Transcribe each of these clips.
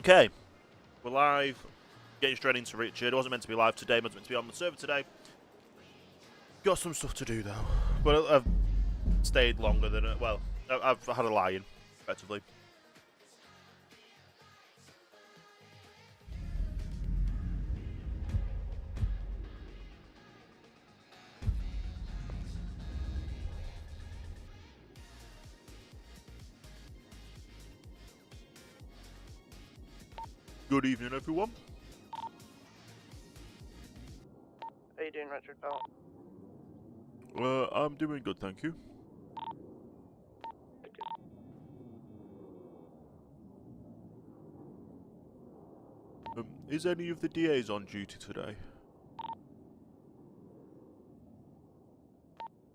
Okay, we're live. Getting straight into Richard. It wasn't meant to be live today, it wasn't meant to be on the server today. Got some stuff to do though. But I've stayed longer than well, I've had a lie-in, effectively. Good evening, everyone. How you doing, Richard, pal? I'm doing good, thank you. Is any of the DAs on duty today?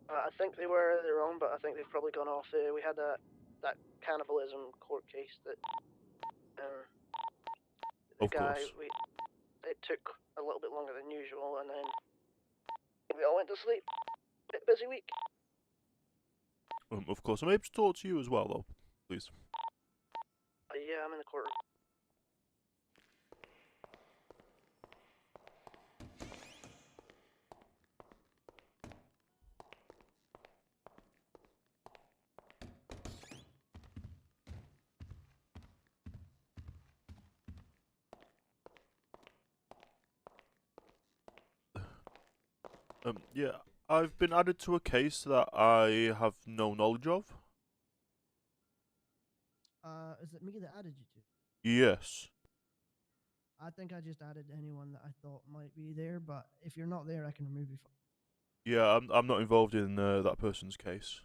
I think they were their own, but I think they've probably gone off. We had that cannibalism court case that the guy. It took a little bit longer than usual, and then we all went to sleep. Bit busy week. Of course. I'm able to talk to you as well, though, please. Yeah, I'm in the courtroom. Yeah, I've been added to a case that I have no knowledge of. Is it me that added you to? Yes. I think I just added anyone that I thought might be there, but if you're not there, I can remove you. Yeah, I'm not involved in that person's case.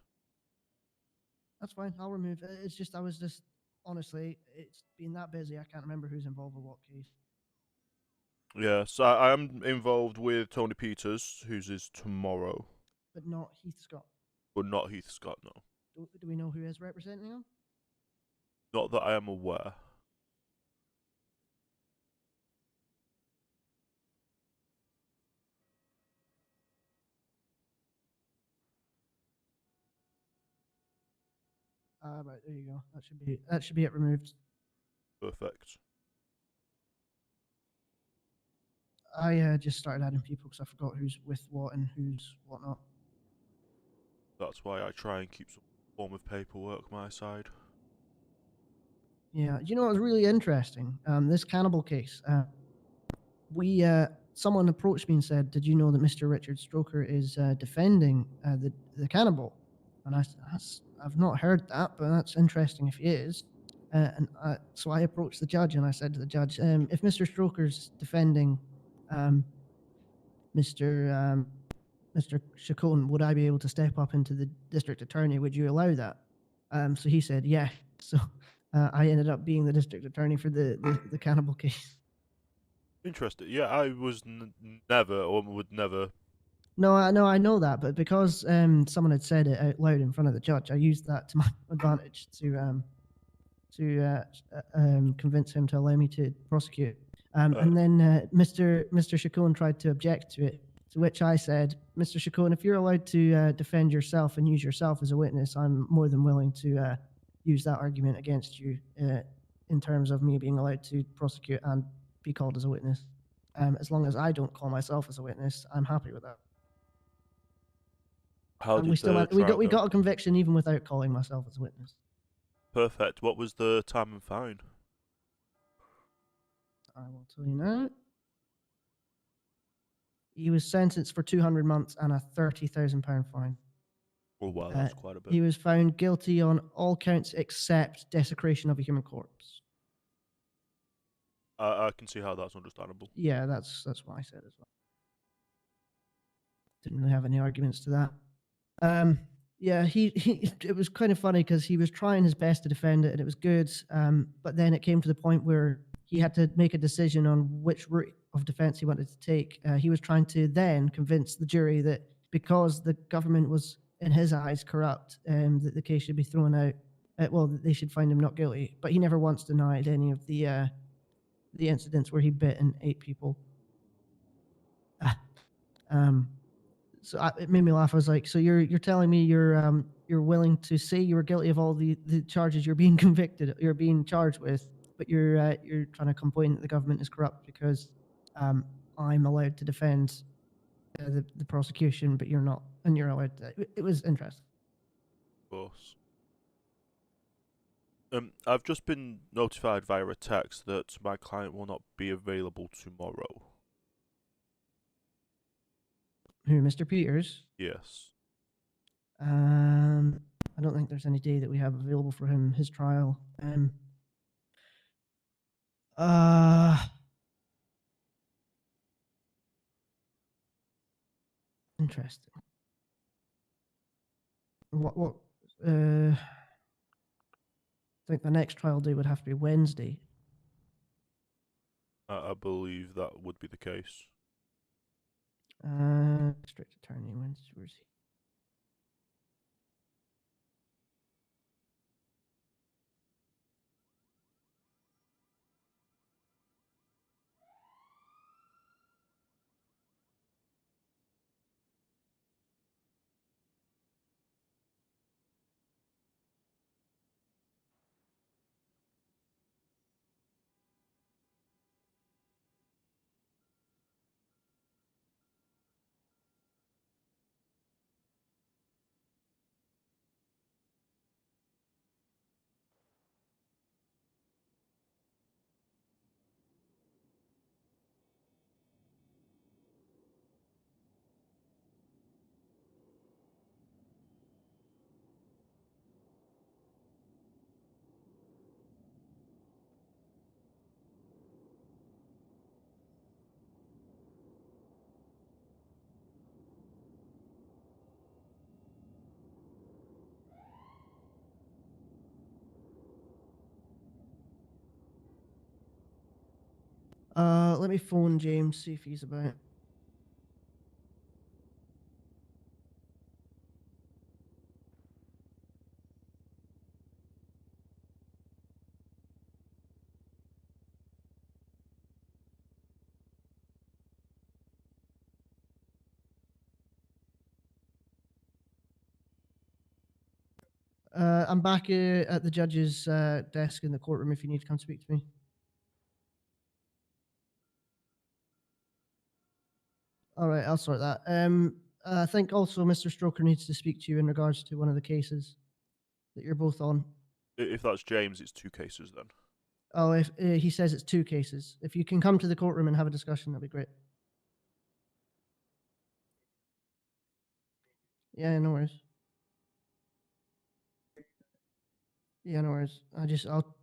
That's fine. I'll remove. It's just honestly, it's been that busy. I can't remember who's involved with what case. Yeah, so I am involved with Tony Peters, whose is tomorrow. But not Heath Scott. But not Heath Scott, no. Do we know who is representing him? Not that I am aware. Right, there you go. That should be it removed. Perfect. I just started adding people because I forgot who's with what and who's whatnot. That's why I try and keep some form of paperwork my side. Yeah, you know, it was really interesting. This cannibal case. Someone approached me and said, "Did you know that Mr. Richard Stroker is defending the cannibal?" And I said, "I've not heard that, but that's interesting if he is." So I approached the judge and I said to the judge, "If Mr. Stroker's defending Mr. Chacon, would I be able to step up into the district attorney? Would you allow that?" So he said, "Yeah." So I ended up being the district attorney for the cannibal case. Interesting. Yeah, I was never, or would never. No, I know that, but because someone had said it out loud in front of the judge, I used that to my advantage to convince him to allow me to prosecute. And then Mr. Chacon tried to object to it, to which I said, "Mr. Chacon, if you're allowed to defend yourself and use yourself as a witness, I'm more than willing to use that argument against you in terms of me being allowed to prosecute and be called as a witness. As long as I don't call myself as a witness, I'm happy with that." And we got a conviction even without calling myself as a witness. Perfect. What was the time and fine? I will tell you now. He was sentenced for 200 months and a £30,000 fine. Oh wow, that's quite a bit. He was found guilty on all counts except desecration of a human corpse. I can see how that's understandable. Yeah, that's what I said as well. Didn't really have any arguments to that. Yeah, it was kind of funny because he was trying his best to defend it and it was good. But then it came to the point where he had to make a decision on which route of defense he wanted to take. He was trying to then convince the jury that because the government was, in his eyes, corrupt, that the case should be thrown out. That they should find him not guilty. But he never once denied any of the incidents where he bit and ate people. So it made me laugh. I was like, "So you're telling me you're willing to say you were guilty of all the charges you're being charged with, but you're trying to complain that the government is corrupt because I'm allowed to defend the prosecution, but you're not, and you're allowed to. It was interesting. Of course. I've just been notified via a text that my client will not be available tomorrow. Who, Mr. Peters? Yes. I don't think there's any day that we have available for him. His trial. Uh, Interesting. What? I think the next trial day would have to be Wednesday. I believe that would be the case. District Attorney Wednesday. Where's he? Let me phone James, see if he's about. I'm back at the judge's desk in the courtroom if you need to come speak to me. All right, I'll sort that. I think also Mr. Stroker needs to speak to you in regards to one of the cases that you're both on. If that's James, it's 2 cases then. Oh, if he says it's 2 cases. If you can come to the courtroom and have a discussion, that'd be great. Yeah, no worries. Yeah, no worries. I'll,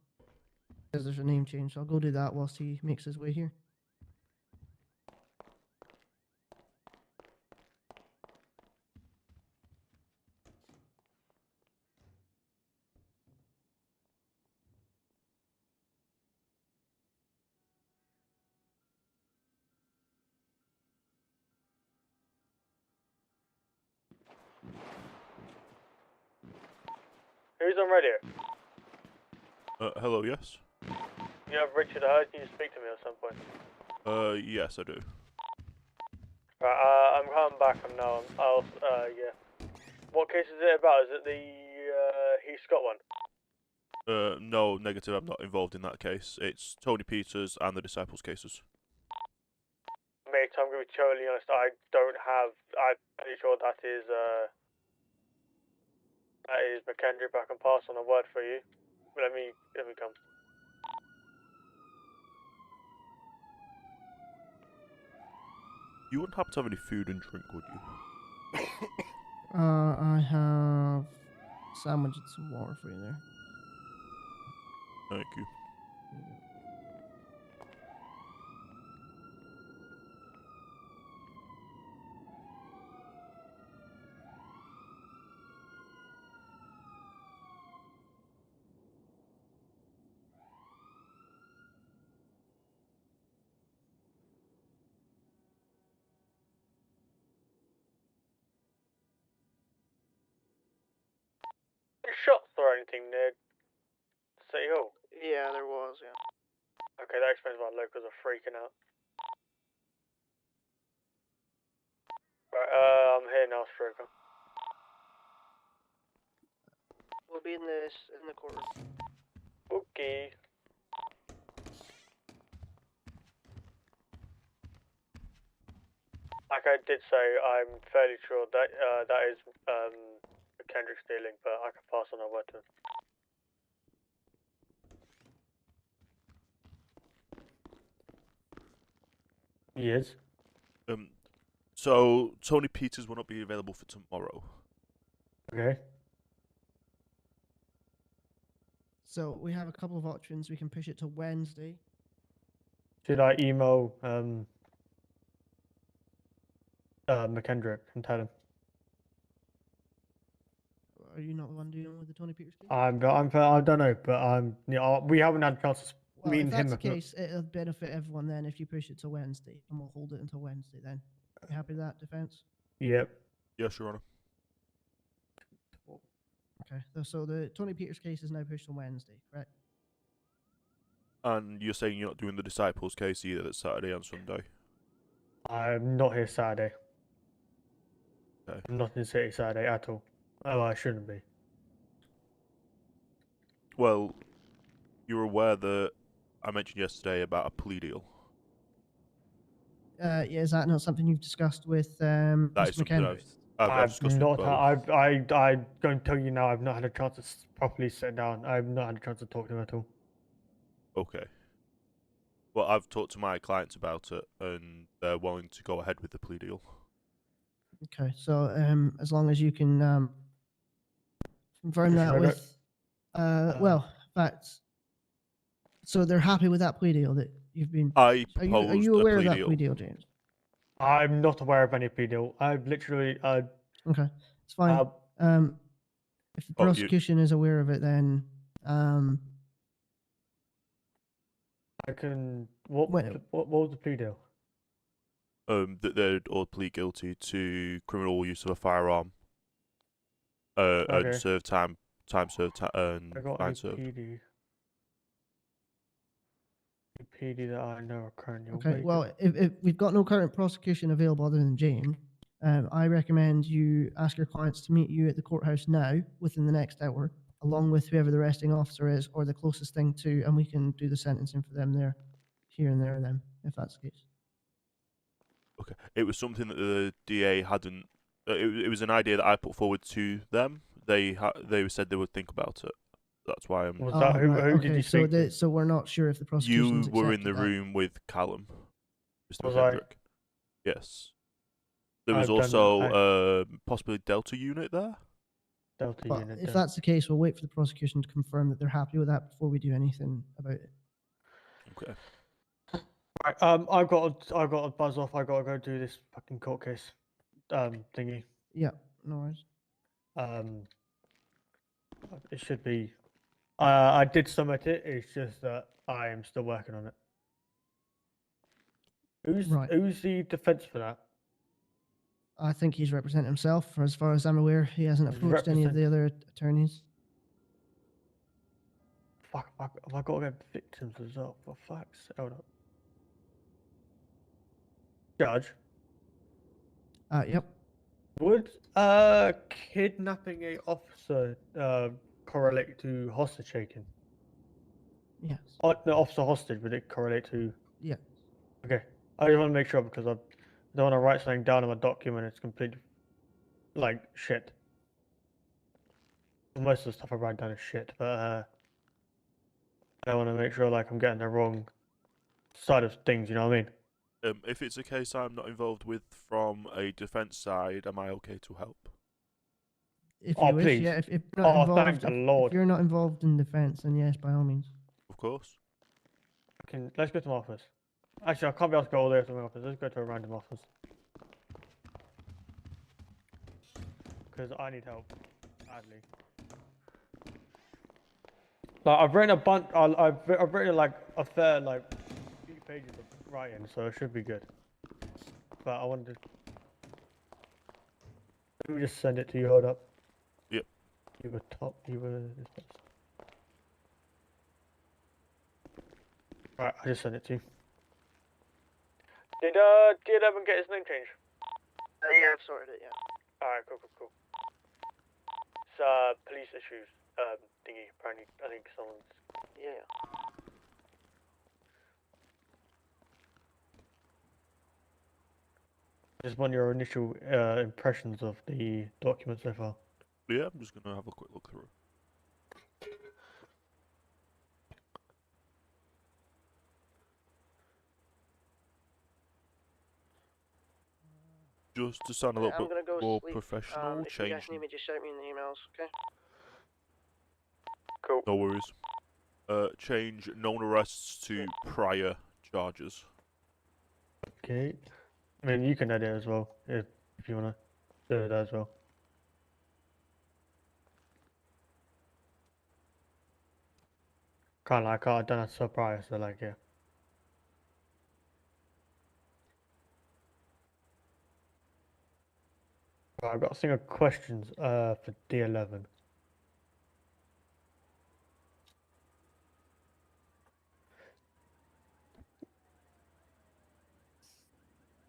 because there's a name change, so I'll go do that whilst he makes his way here. Who's on radio? Hello, yes? You have Richard Hurd. Can you speak to me at some point? Yes, I do. Right, I'm coming back. Yeah. What case is it about? Is it the Heath Scott one? No, negative, I'm not involved in that case. It's Tony Peters and the Disciples cases. Mate, I'm going to be totally honest. I'm pretty sure that is McKendry, but I can pass on a word for you. Let me come. You wouldn't happen to have any food and drink, would you? I have a sandwich and some water for you there. Thank you. Shots or anything near City Hall? Yeah, there was, yeah. Okay, that explains why locals are freaking out. Right, I'm here now, Stroker. We'll be in the courtroom. Okay. Like I did say, I'm fairly sure that that is Kendrick stealing, but I can pass on our word to him. He is. So Tony Peters will not be available for tomorrow. Okay. So we have a couple of options. We can push it to Wednesday. Should I email McKendrick and tell him? Are you not the one dealing with the Tony Peters case? I don't know, but we haven't had a chance to Well, me if and that's him. the case, it'll benefit everyone then if you push it to Wednesday, and we'll hold it until Wednesday then. You happy with that, defense? Yep. Yes, Your Honor. Okay, so the Tony Peters case is now pushed to Wednesday, correct? And you're saying you're not doing the Disciples case either, that's Saturday and Sunday? I'm not here Saturday. Okay. I'm not in the city Saturday at all. Oh, I shouldn't be. Well, you're aware that I mentioned yesterday about a plea deal. Yeah, is that not something you've discussed with That Mr. is something McKendrick? I've discussed with both. I'm going to tell you now. I've not had a chance to properly sit down. I've not had a chance to talk to him at all. Okay. Well, I've talked to my clients about it, and they're willing to go ahead with the plea deal. Okay, so as long as you can confirm Should that I go- with, well, facts. So they're happy with that plea deal that you've been. I Are you proposed a aware of plea that deal. plea deal, James? I'm not aware of any plea deal. I've literally Okay, it's fine. If the Oh, you- prosecution is aware of it, then I can. What Well- was the plea deal? That they'd all plead guilty to criminal use of a firearm. And Okay. serve time served, and I got fine a served. PD. A PD that I know are currently okay. awaited. Well, if we've got no current prosecution available other than James, I recommend you ask your clients to meet you at the courthouse now within the next hour, along with whoever the arresting officer is or the closest thing to, and we can do the sentencing for them there, here and there, then, if that's the case. Okay. It was something that the DA hadn't. It was an idea that I put forward to them. They said they would think about it. That's why I'm. Was that who? Right, Who okay, did you so speak to? so we're not sure if the prosecution's You were in the accepted that. room with Callum, Mr. Was I? McKendrick. Yes. There was I've done- also possibly Delta unit there. Delta But unit. if then. that's the case, we'll wait for the prosecution to confirm that they're happy with that before we do anything about it. Okay. Right, I've got to buzz off. I got to go do this fucking court case, thingy. Yeah, no worries. It should be. I did submit it. It's just that I am still working on it. Right. Who's the defense for that? I think he's representing himself. As far as I'm aware, he hasn't approached any of the other attorneys. Fuck, have I got to get victims as well? For fuck's sake. Hold up. Judge, Yep. would kidnapping a officer correlate to hostage taking? Yes. Oh, no, officer hostage, would it correlate to? Yeah. Okay, I just want to make sure because I don't want to write something down in my document. It's complete like shit. Most of the stuff I write down is shit, but I want to make sure like I'm getting the wrong side of things. You know what I mean? If it's a case I'm not involved with from a defence side, am I okay to help? If Oh, you wish, please. yeah. If you're not Oh, thank involved, the if Lord. you're not involved in defence, then yes, by all means. Of course. Let's go to my office. Actually, I can't be able to go all the way to my office. Let's go to a random office. Because I need help badly. Like I've written a bunch. I've written like a fair like few pages of writing, so it should be good. But I wanted to. Let me just send it to you. Hold up. Yep. You were top. You were this person. Right, I just sent it to you. Did Evan get his name changed? Yeah, I've sorted it, yeah. Alright, cool. It's police issues thingy. Apparently, I think someone's. Yeah. Just want your initial impressions of the document so far. Yeah, I'm just gonna have a quick look through. Just to sound a little I'm bit gonna go more sleep. professional, If you guys change. need me, just shout me in the emails, okay? Cool. No worries. Change known arrests to prior charges. Okay. I mean, you can edit as well if you wanna do it as well. Kind of like I done a surprise, so like yeah. Right, I've got a thing of questions for D11.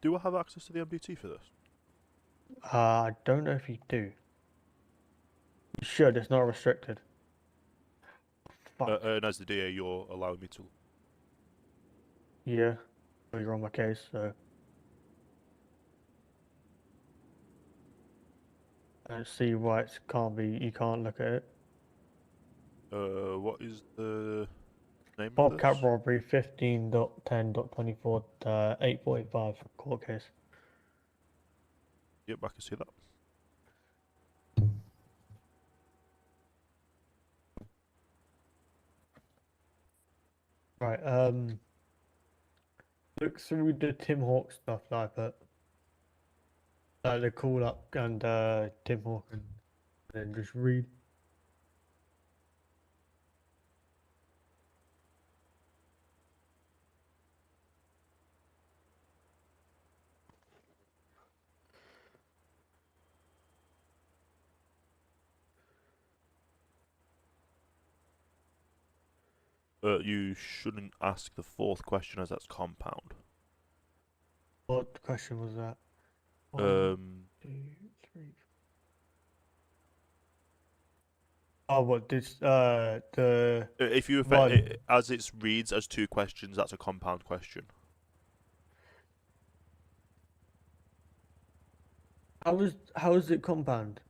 Do I have access to the MBT for this? I don't know if you do. You should. It's not restricted. Fuck. And as the DA, you're allowing me to. Yeah. Well, you're on my case, so I don't see why it can't be. You can't look at it. What is the name of Bobcat this? robbery 15.10.24 845 court case. Yep, I can see that. Right. Look through the Tim Hawk stuff that I put. The call up and Tim Hawk, and then just read. You shouldn't ask the fourth question as that's compound. What question was that? 1, Um, 2, 3. Oh, what this the if you one. as it reads as two questions, that's a compound question. How is it compound?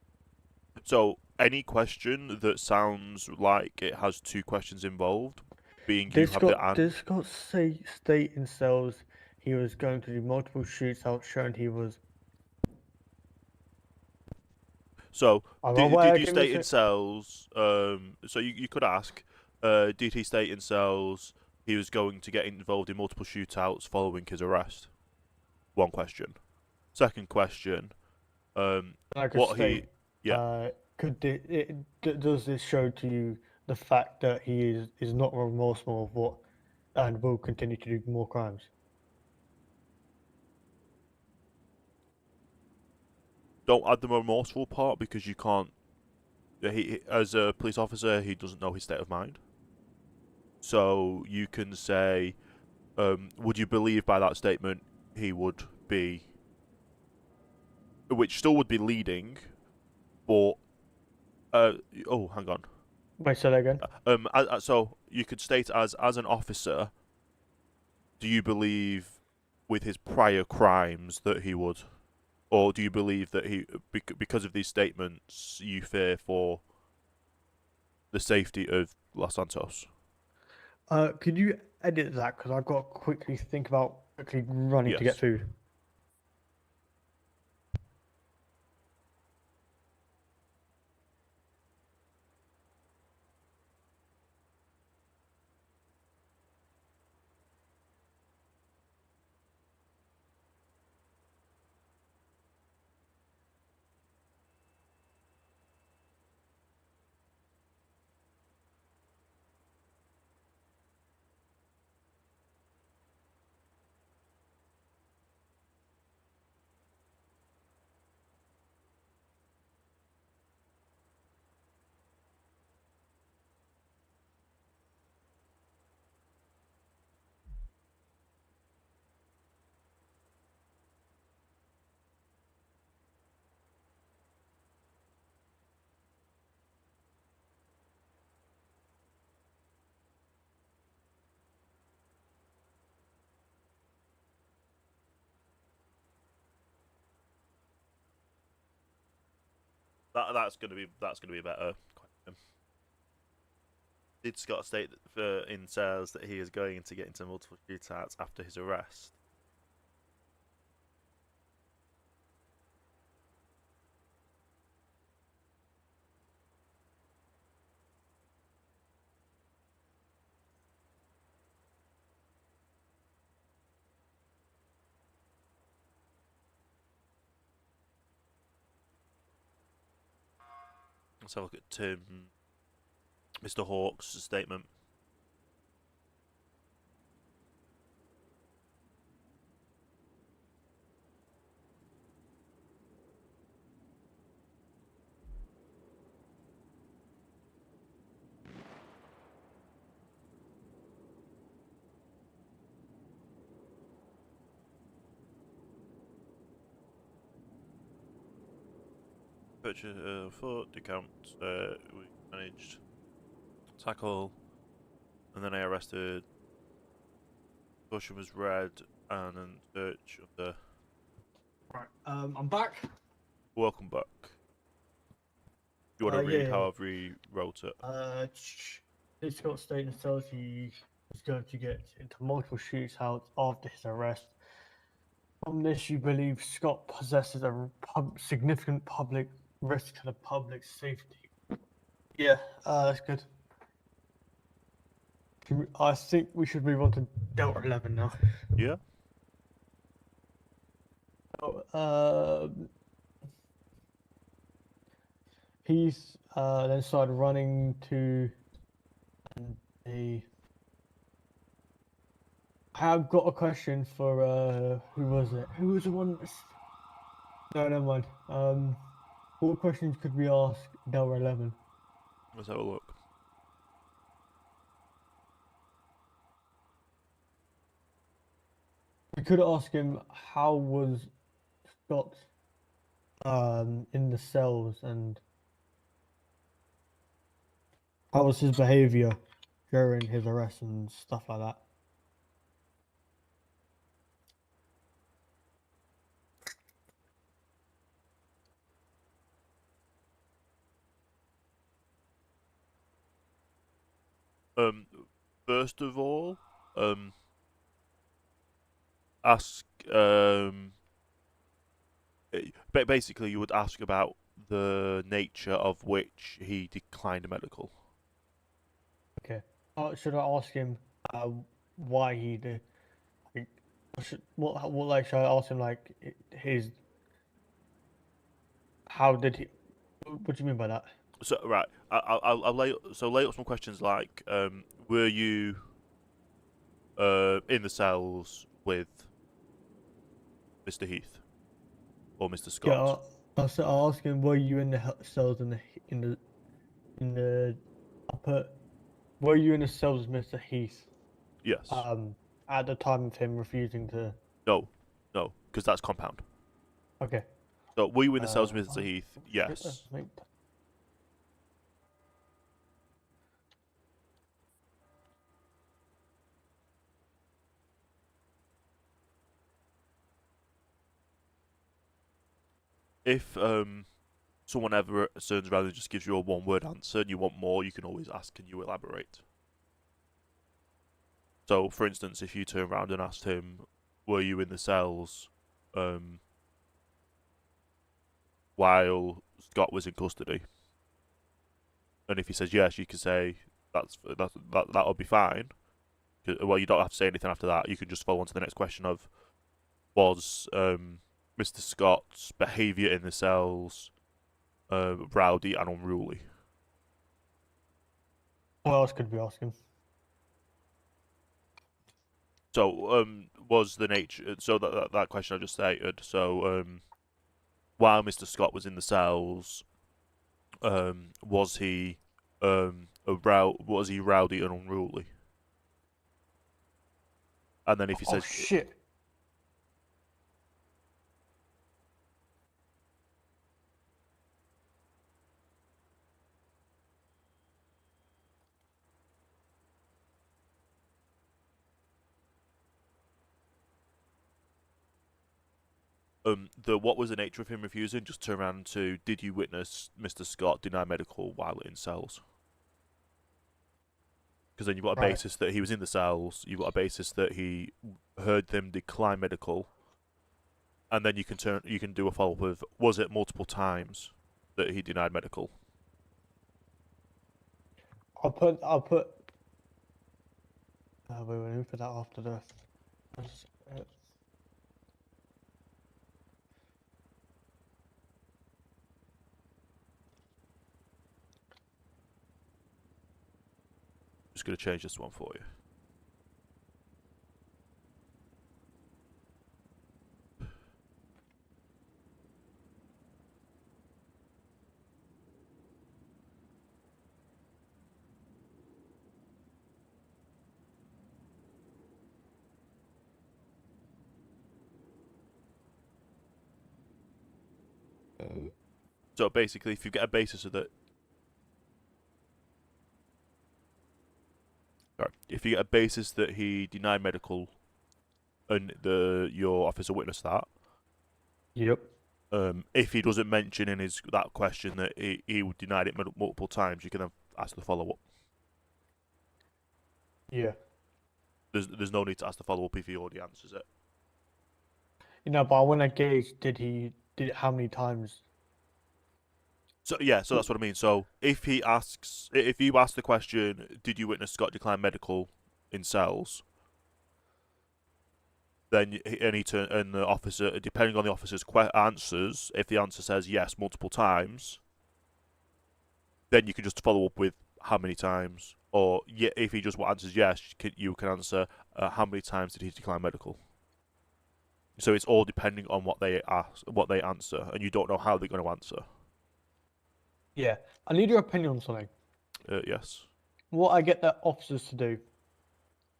So any question that sounds like it has two questions involved, being you have the This got say state in cells he was going to do multiple shoots out showing he was. So I'm did aware, you give me a state in sec. cells? So you could ask, did he state in cells he was going to get involved in multiple shootouts following his arrest? One question. Second question, Like a what he, state. yeah. Does this show to you the fact that he is not remorseful of what and will continue to do more crimes? Don't add the remorseful part because you can't. He, as a police officer, he doesn't know his state of mind. So you can say, would you believe by that statement he would be, which still would be leading, but oh, hang on. Wait, say that again. So you could state as an officer, do you believe with his prior crimes that he would, or do you believe that he, because of these statements, you fear for the safety of Los Santos? Could you edit that? Because I've got to quickly think about quickly running to get Yes. food. That's gonna be a better question. Did Scott state in sales that he is going to get into multiple shootouts after his arrest? Let's have a look at Mr. Hawk's statement. Purchase foot, account, we managed tackle, and then I arrested. Caution was read, and then search of the. Right. I'm back. Welcome back. You want to read yeah. how I've rewrote it? This Scott statement tells he is going to get into multiple shootouts after his arrest. From this, you believe Scott possesses a significant public risk to the public safety. Yeah, that's good. I think we should move on to Delta 11 now. Yeah. He's then started running to the. I've got a question for who was it? Who was the one? No, never mind. What questions could we ask Delta 11? Let's have a look. We could ask him how was Scott in the cells and how was his behavior during his arrest and stuff like that. First of all, ask basically you would ask about the nature of which he declined medical. Okay. Should I ask him why he did? Like, should I ask him like his? How did he? What do you mean by that? So right, I'll lay up some questions like were you in the cells with Mr. Heath or Mr. Scott? Yeah, I'll ask him. Were you in the cells in the upper? Were you in the cells with Mr. Heath? Yes. At the time of him refusing to. No, because that's compound. Okay. So were you in the cells with Mr. Heath? Yes. If someone ever turns around and just gives you a one-word answer and you want more, you can always ask, can you elaborate? So, for instance, if you turn around and asked him, were you in the cells while Scott was in custody? And if he says yes, you can say that'll be fine. Well, you don't have to say anything after that. You can just follow on to the next question of, was Mr. Scott's behaviour in the cells rowdy and unruly? What else could we ask him? So, was the nature? So that question I just stated. So, while Mr. Scott was in the cells, was he was he rowdy and unruly? And then if he says, shit. what was the nature of him refusing? Just turn around to, did you witness Mr. Scott deny medical while in cells? Because then you've got a Right. basis that he was in the cells. You've got a basis that he heard them decline medical, and then you can do a follow up with, was it multiple times that he denied medical? I'll put. We'll put that after the. Just gonna change this one for you. So basically, if you get a basis of that, sorry, if you get a basis that he denied medical, and your officer witnessed that, Yep. if he doesn't mention in that question that he denied it multiple times, you can then ask the follow up. Yeah. There's no need to ask the follow up if he already answers it. But I want to gauge how many times. So yeah, so that's what I mean. So if you ask the question, did you witness Scott decline medical in cells? Then and the officer, depending on the officer's answers, if the answer says yes multiple times, then you can just follow up with how many times, or if he just answers yes, you can answer how many times did he decline medical. So it's all depending on what they answer, and you don't know how they're going to answer. Yeah, I need your opinion on something. Yes. What I get the officers to do,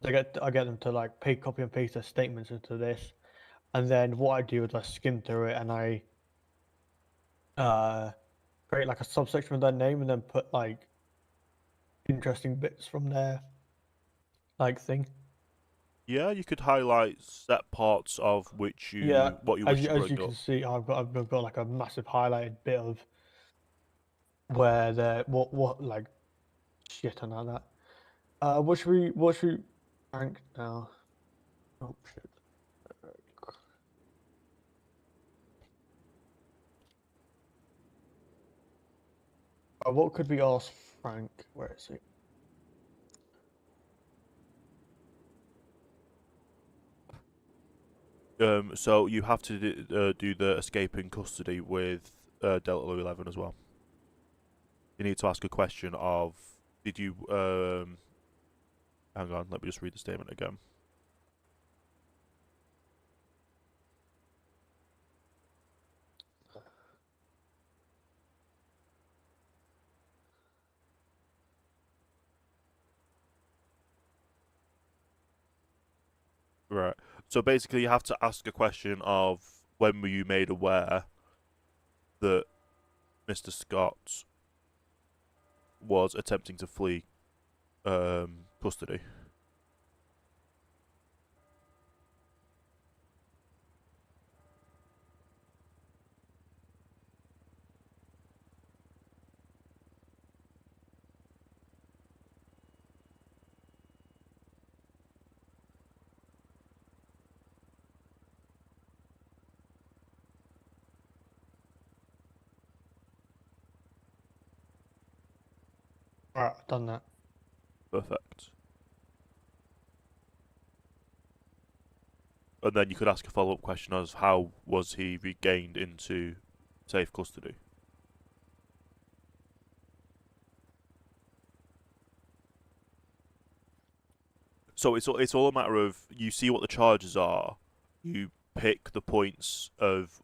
I get them to like copy and paste their statements into this, and then what I do is I skim through it and I create like a subsection with their name and then put like interesting bits from their like thing. Yeah, you could highlight set parts of what you wish to as bring you up. can see, I've got like a massive highlighted bit of where they're what like shit and like that. What should we rank now? Oh shit. What could we ask Frank? Where is he? So you have to do the escape in custody with Delta 11 as well. You need to ask a question of, did you hang on, let me just read the statement again. Right. So basically, you have to ask a question of, when were you made aware that Mr. Scott was attempting to flee custody? Alright, I've done that. Perfect. And then you could ask a follow-up question as, how was he regained into safe custody? So it's all a matter of, you see what the charges are, you pick the points of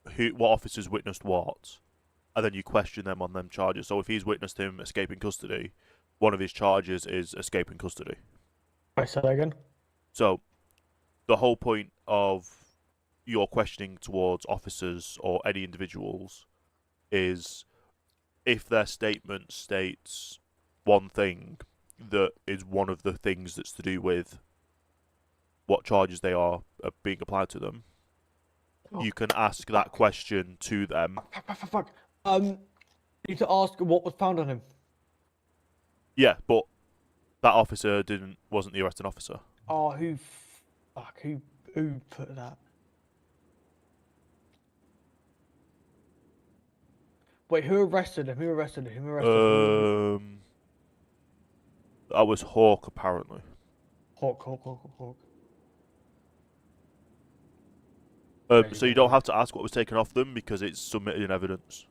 what officers witnessed what, and then you question them on them charges. So if he's witnessed him escaping custody, one of his charges is escaping custody. Wait, say that again. So the whole point of your questioning towards officers or any individuals is, if their statement states one thing that is one of the things that's to do with what charges they are being applied to them, you can ask that question to them. Fuck. Need to ask what was found on him. Yeah, but that officer wasn't the arresting officer. Oh, who put that? Wait, who arrested him? Who arrested him? Who arrested him? That was Hawk apparently. Hawk. So you don't have to ask what was taken off them because it's submitted in evidence.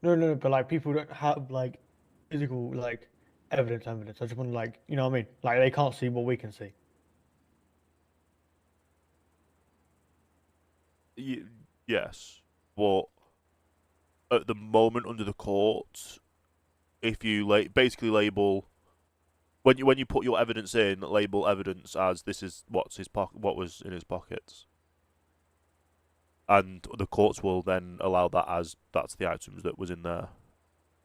No, but like people don't have like physical like evidence. I just want to like, you know what I mean? Like they can't see what we can see. Yes, but at the moment under the court, if you basically label when you put your evidence in, label evidence as this is what was in his pockets, and the courts will then allow that as that's the items that was in there.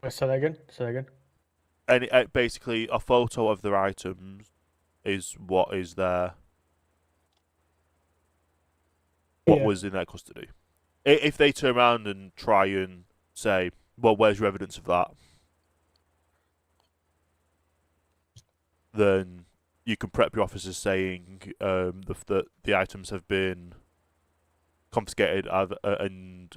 Wait, say that again. Say that again. And basically, a photo of their items is what is there. What was in their custody. If they turn around and try and say, well, where's your evidence of that? Then you can prep your officers saying that the items have been confiscated and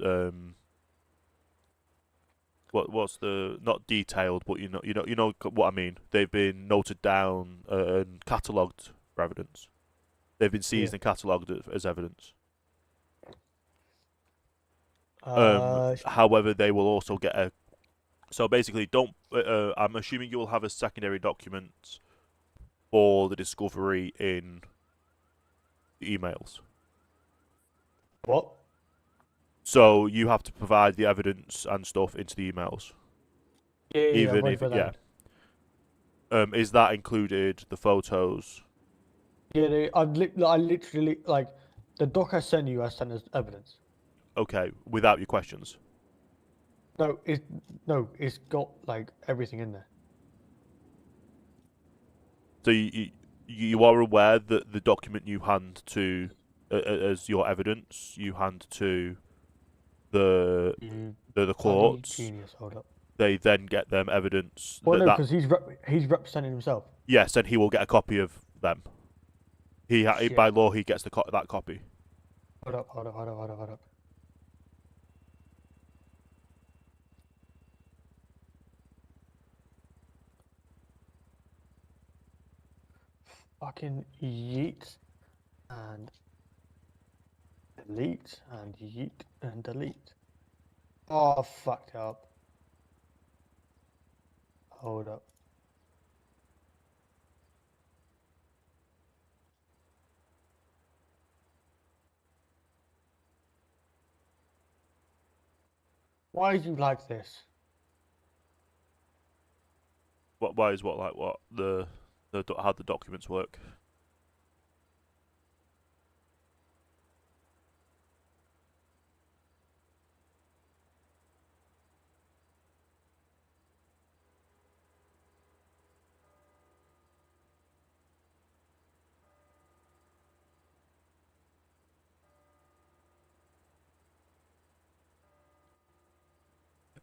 what's the not detailed, but you know what I mean. They've been noted down and catalogued for evidence. They've been seized and catalogued as evidence. However, they will also get a. So basically, don't. I'm assuming you will have a secondary document for the discovery in the emails. What? So you have to provide the evidence and stuff into the emails. Yeah. Even if is that included the photos? Yeah, I literally like the doc I sent you. I sent as evidence. Okay, without your questions. No, it's got like everything in there. So you are aware that the document you hand to as your evidence, you hand to the courts. Genius. Hold up. They then get them evidence. Well, no, because he's representing himself. Yes, and he will get a copy of them. By law he gets that copy. Hold up. Fucking yeet and delete and yeet and delete. Oh, fucked up. Hold up. Why are you like this? Why is what the how the documents work?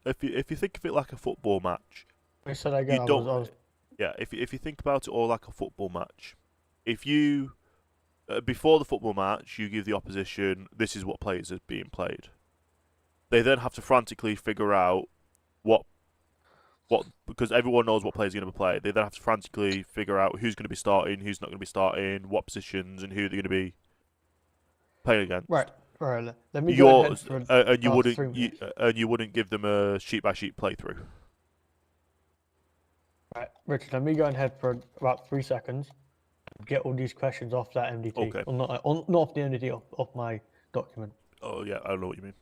If you think of it like a football match, So again, you don't. Yeah, if you think about it all like a football match, if you before the football match you give the opposition this is what players are being played, they then have to frantically figure out what because everyone knows what players are going to be played. They then have to frantically figure out who's going to be starting, who's not going to be starting, what positions, and who they're going to be playing against. Right. Let me go ahead for and you about wouldn't 3 minutes. you wouldn't give them a sheet by sheet playthrough. Right, Richard, let me go ahead for about 3 seconds. Get all these questions off that MDT. Okay. Or not off the MDT, off my document. Oh yeah, I know what you mean.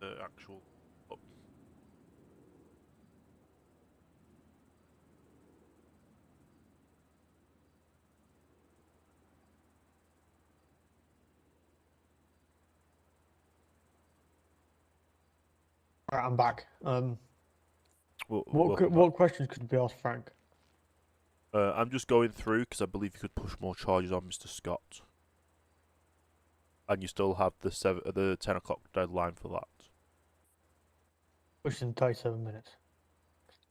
the actual. Right, I'm back. Welcome back. What questions could be asked, Frank? I'm just going through because I believe you could push more charges on Mr. Scott, and you still have the 10 o'clock deadline for that. Which is in 37 minutes.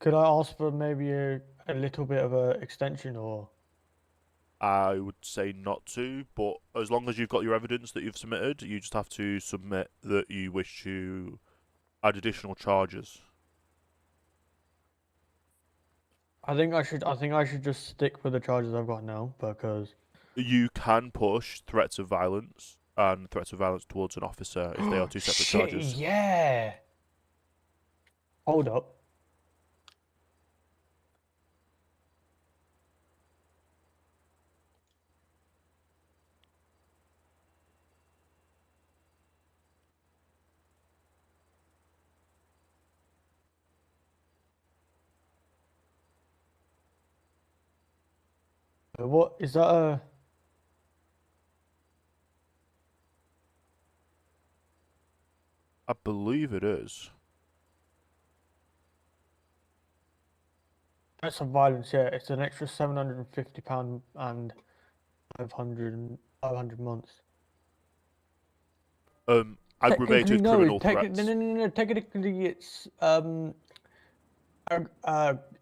Could I ask for maybe a little bit of a extension, or? I would say not to, but as long as you've got your evidence that you've submitted, you just have to submit that you wish to add additional charges. I think I should just stick with the charges I've got now, because You can push threats of violence and threats of violence towards an officer if they are two separate shit, charges. yeah. Hold up. What is that? I believe it is. That's some violence, yeah. It's an extra £750 and 500 months. Technically, Aggravated no. criminal threats. No. Technically, it's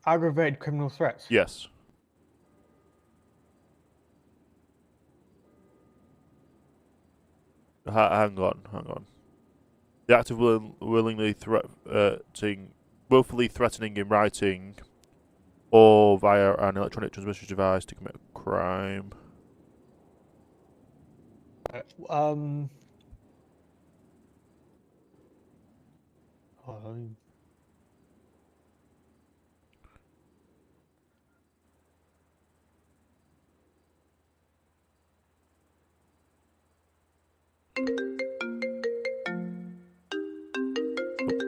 aggravated criminal threats. Yes. Hang on. The act of willfully threatening in writing or via an electronic transmission device to commit a crime. Oh, Oh,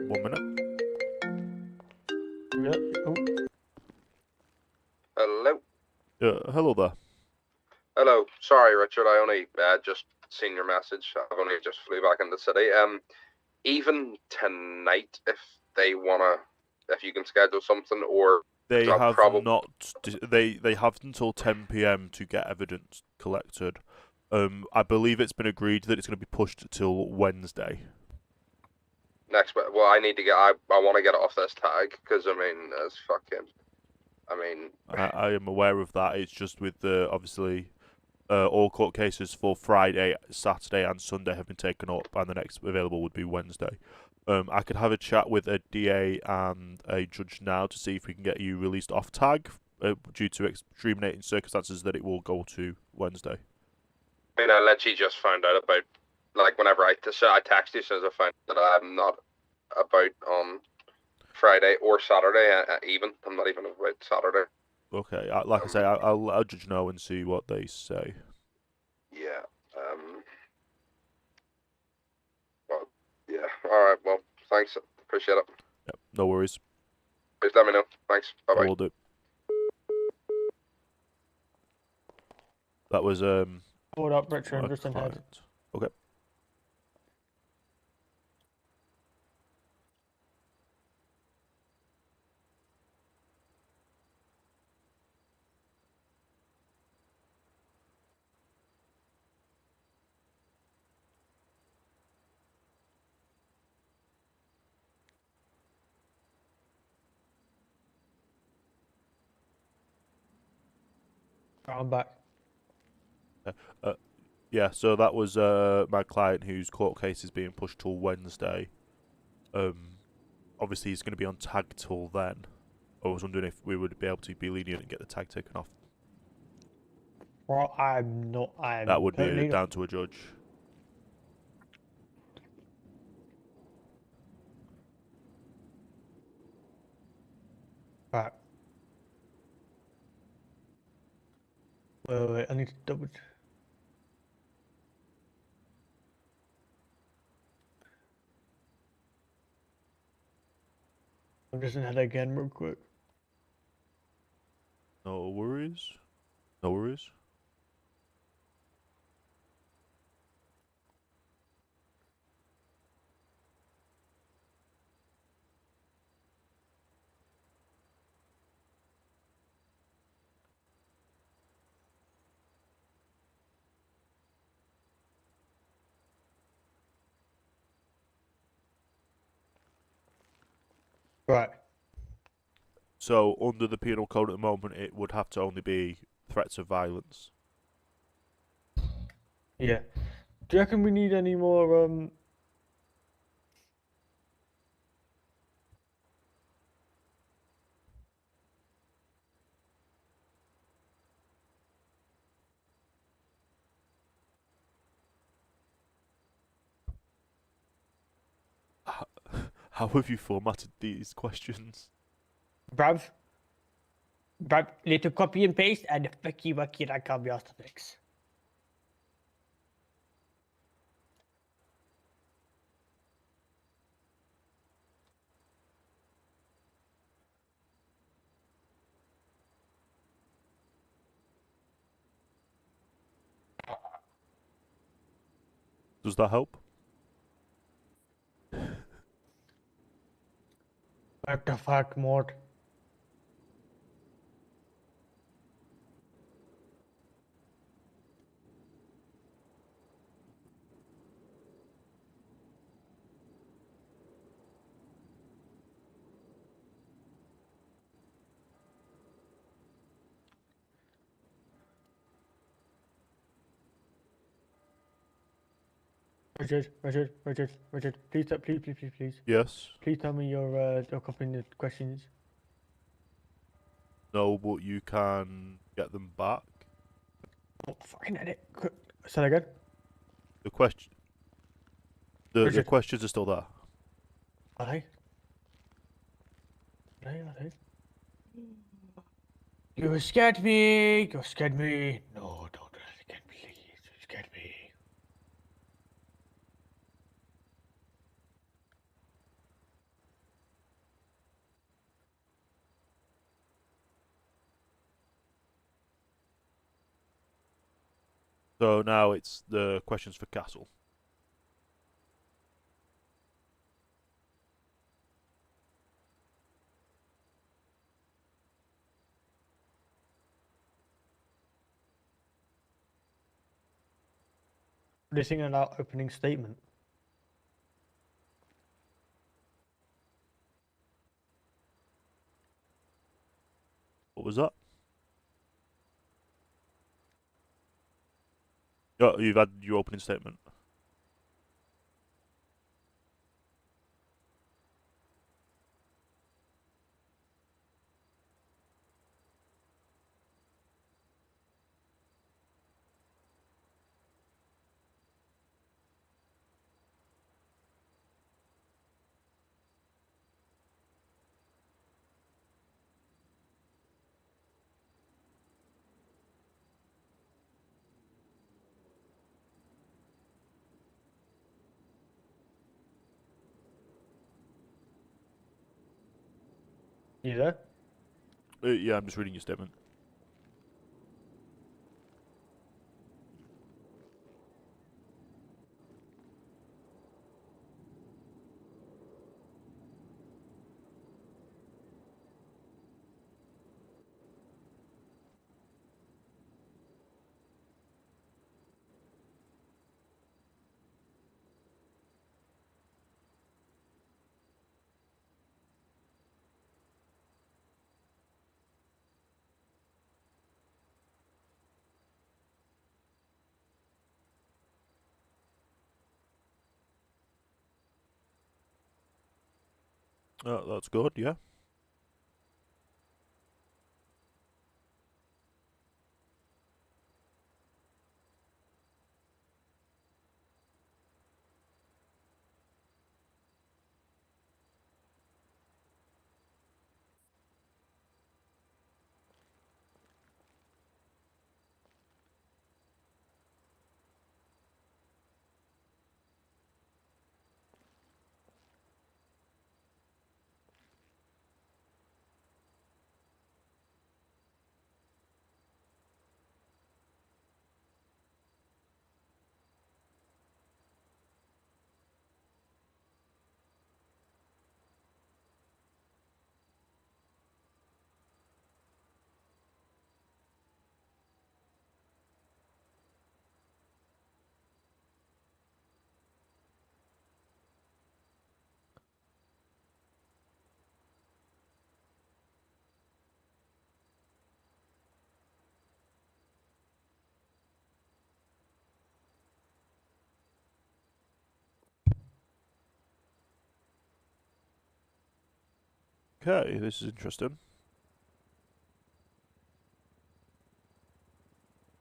1 minute. yeah. Oh, Hello. Hello there. Hello. Sorry, Richard. I only just seen your message. I've only just flew back in the city. Even tonight, if you can schedule something, or They I'll have probably not. They have until 10 p.m. to get evidence collected. I believe it's been agreed that it's going to be pushed till Wednesday. next. Well, I need to get. I want to get off this tag because I mean, it's fucking. I mean, I am aware of that. It's just with the obviously. All court cases for Friday, Saturday, and Sunday have been taken up, and the next available would be Wednesday. I could have a chat with a DA and a judge now to see if we can get you released off tag due to extreme circumstances that it will go to Wednesday. I mean, I literally just found out about, like, whenever I text you as soon as I found that I'm not about on Friday or Saturday. Even I'm not even about Saturday. Okay, like I say, I'll judge know and see what they say. Yeah. Well, yeah. All right. Well, thanks. Appreciate it. Yep, no worries. Please let me know. Thanks. Bye bye. Will do. That was hold up, Richard. my I'm just in head. client. Okay. I'm back. Yeah, so that was my client whose court case is being pushed till Wednesday. Obviously he's going to be on tag till then. I was wondering if we would be able to be lenient and get the tag taken off. Well, I'm not. That would be down to a judge. Right. Wait. I need to double. I'm just gonna head again real quick. No worries. No worries. Right. So, under the penal code at the moment, it would have to only be threats of violence. Yeah. Do you reckon we need any more How have you formatted these questions? Brav? Brav, little copy and paste and fucky wucky that can be asked next. Does that help? What the fuck, Mort? Richard, please, please. Yes. Please tell me your copying the questions. No, but you can get them back. Oh, fucking edit. Say that again. The question. The Richard. questions are still there. Are they? Are they? You scared me. You scared me. No, don't scare me, please. You scared me. So now it's the questions for Castle. They're singing our opening statement. What was that? Oh, you've had your opening statement. You there? Yeah, I'm just reading your statement. Oh, that's good, yeah. Okay, this is interesting.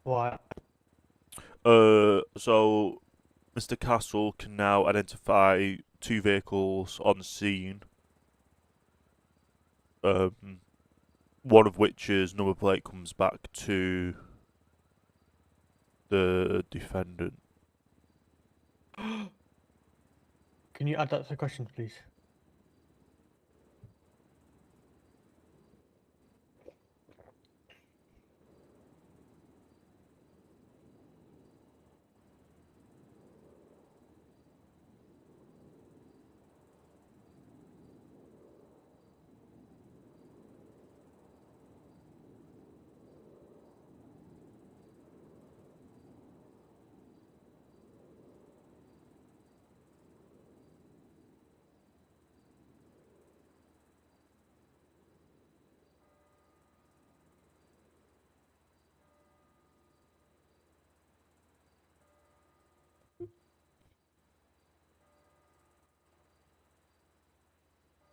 Why? So Mr. Castle can now identify 2 vehicles on scene. One of which's number plate comes back to the defendant. Can you add that to the questions, please?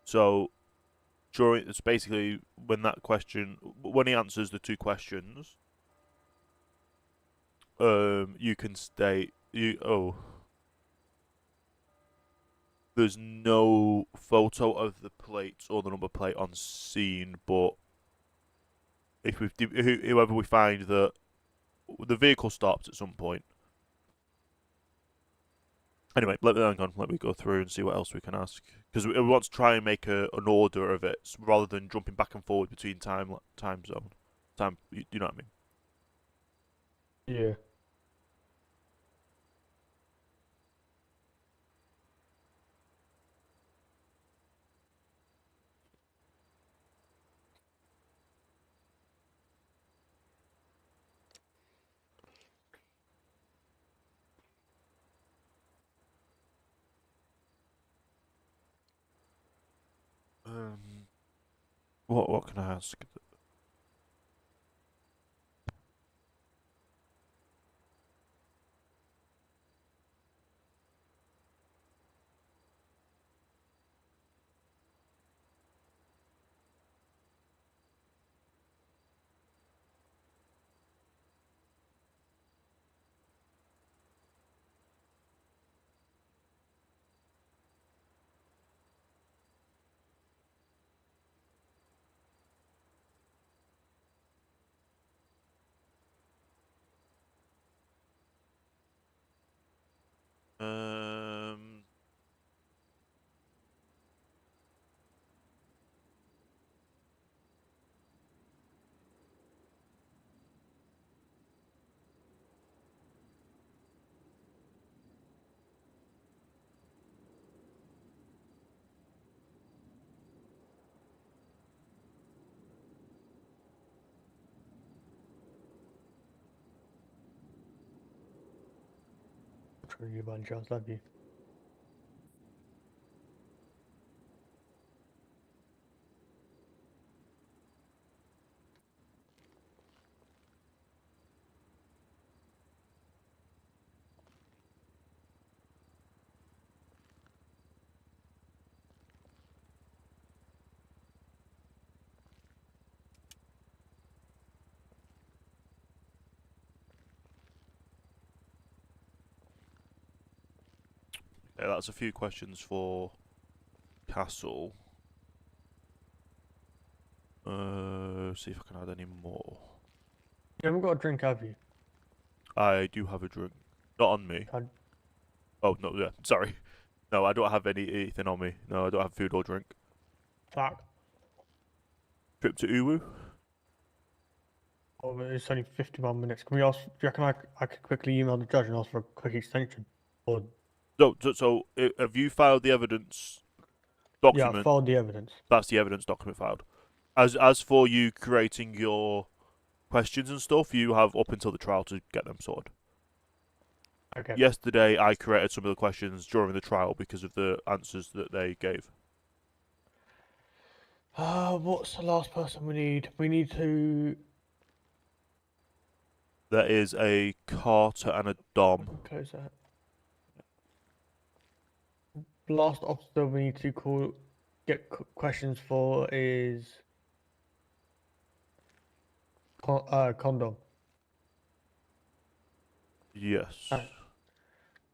So it's basically when he answers the 2 questions, you can state there's no photo of the plate or the number plate on scene, but if whoever we find that the vehicle stopped at some point. Anyway, let me go through and see what else we can ask, because we want to try and make an order of it rather than jumping back and forward between time zone. You know what I mean? Yeah. What can I ask? Um, True, you man, Charles, love you. yeah, that's a few questions for Castle. See if I can add any more. You haven't got a drink, have you? I do have a drink, not on me. Oh no, yeah, sorry. No, I don't have anything on me. No, I don't have food or drink. Fuck. Trip to Uwu? Oh, but it's only 51 minutes. Can we ask? Do you reckon I could quickly email the judge and ask for a quick extension? Or Have you filed the evidence yeah, I document? filed the evidence. That's the evidence document filed. As for you creating your questions and stuff, you have up until the trial to get them sorted. Okay. Yesterday, I created some of the questions during the trial because of the answers that they gave. What's the last person we need? We need to There is a Carter and a Dom. close that. Last officer we need to call get questions for is condom. Yes.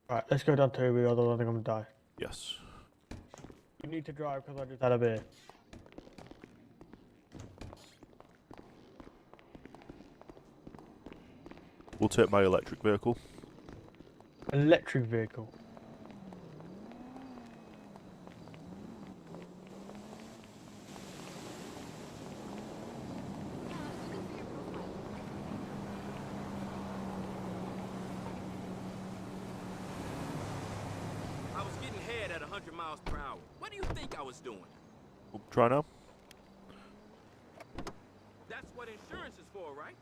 Right, let's go down to Uber, otherwise I think I'm gonna die. Yes. You need to drive because I just had a beer. We'll take my electric vehicle. Electric vehicle. I was getting head at 100 miles per hour. What do you think I was doing? We'll try now. That's what insurance is for, right?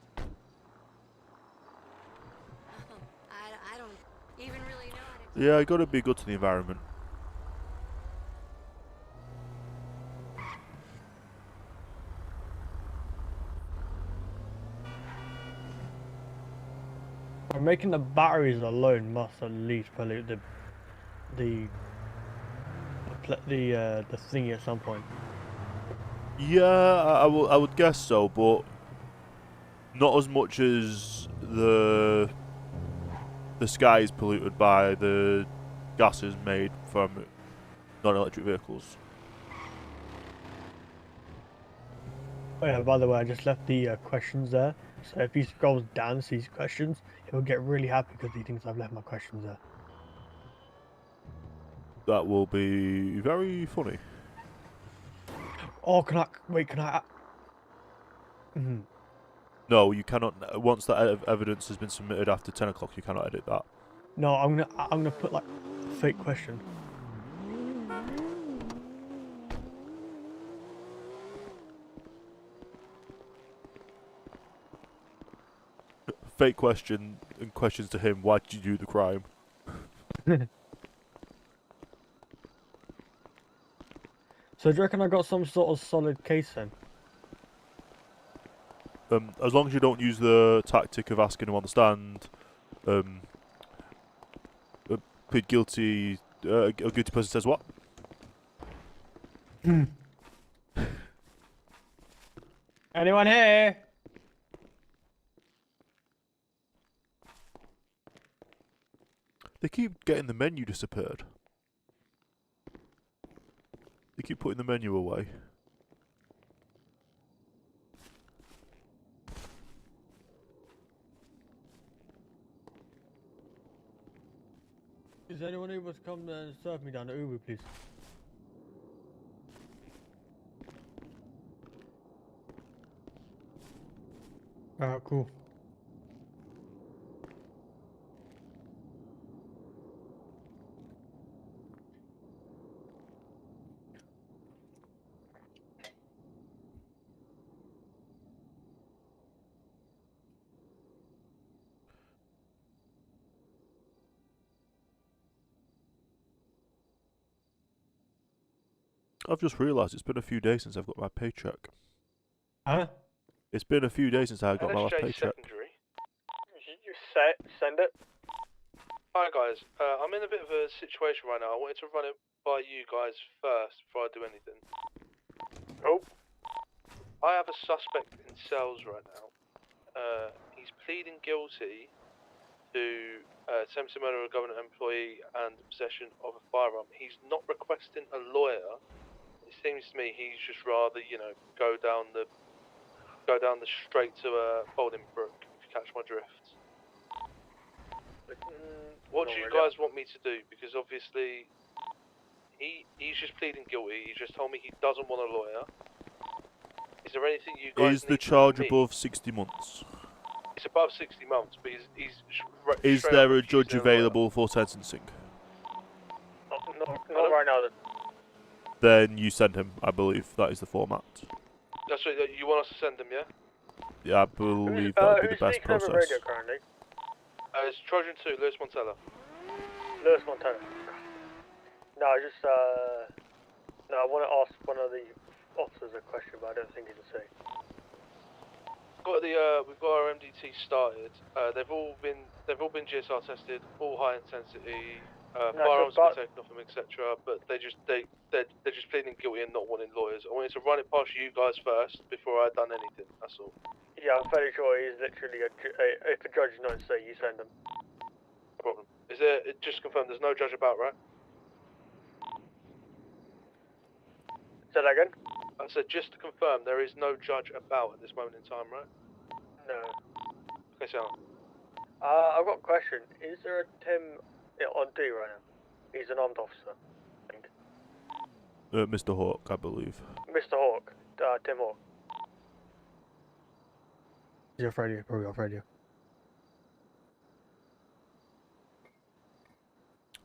I don't even really know how to. Yeah, you gotta be good to the environment. We're making the batteries alone must at least pollute the thingy at some point. Yeah, I would guess so, but not as much as the sky is polluted by the gases made from non-electric vehicles. Oh yeah, by the way, I just left the questions there. So if he scrolls down and sees questions, he'll get really happy because he thinks I've left my questions there. That will be very funny. Oh, can I? Mhm. No, you cannot. Once that evidence has been submitted after 10 o'clock, you cannot edit that. No, I'm gonna put like a fake question. Fake question and questions to him. Why did you do the crime? So do you reckon I got some sort of solid case then? As long as you don't use the tactic of asking him on the stand, plead guilty. A guilty person says what? Anyone here? They keep getting the menu disappeared. They keep putting the menu away. Is anyone able to come and serve me down at Uber, please? Alright, cool. I've just realised it's been a few days since I've got my paycheck. Huh? It's been a few days since I got my last paycheck. Secondary. You send it. Hi guys, I'm in a bit of a situation right now. I wanted to run it by you guys first before I do anything. Oh. I have a suspect in cells right now. He's pleading guilty to attempted murder of a government employee and possession of a firearm. He's not requesting a lawyer. It seems to me he's just rather, you know, go down the straight to Bolingbrook, if you catch my drift. What do you guys want me to do? Because obviously he's just pleading guilty. He just told me he doesn't want a lawyer. Is there anything you guys Is the need charge from me? above 60 months? It's above 60 months, but he's Is straight there up a refusing judge lawyer. available for sentencing? Not right now. Then you send him, I believe. That is the format. That's what you want us to send him, yeah? Yeah, I believe that would be the best process. currently? It's Trojan 2, Lewis Montella. Lewis Montana. No, I just no, I want to ask one of the officers a question, but I don't think he's safe. We've got our MDT started. They've all been GSR tested, all high intensity. Firearms have been taken off him, etc. But they're just pleading guilty and not wanting lawyers. I wanted to run it past you guys first before I'd done anything. That's all. Yeah, I'm fairly sure he's literally if a judge is not to say, you send him. No problem. Is there? Just confirm. There's no judge about, right? Say that again? I said just to confirm, there is no judge about at this moment in time, right? No. Okay, so. I've got a question. Is there a Tim on duty right now? He's an armed officer, I think. Mr. Hawk, I believe. Mr. Hawk, Tim Hawk. He's off radio, probably off radio.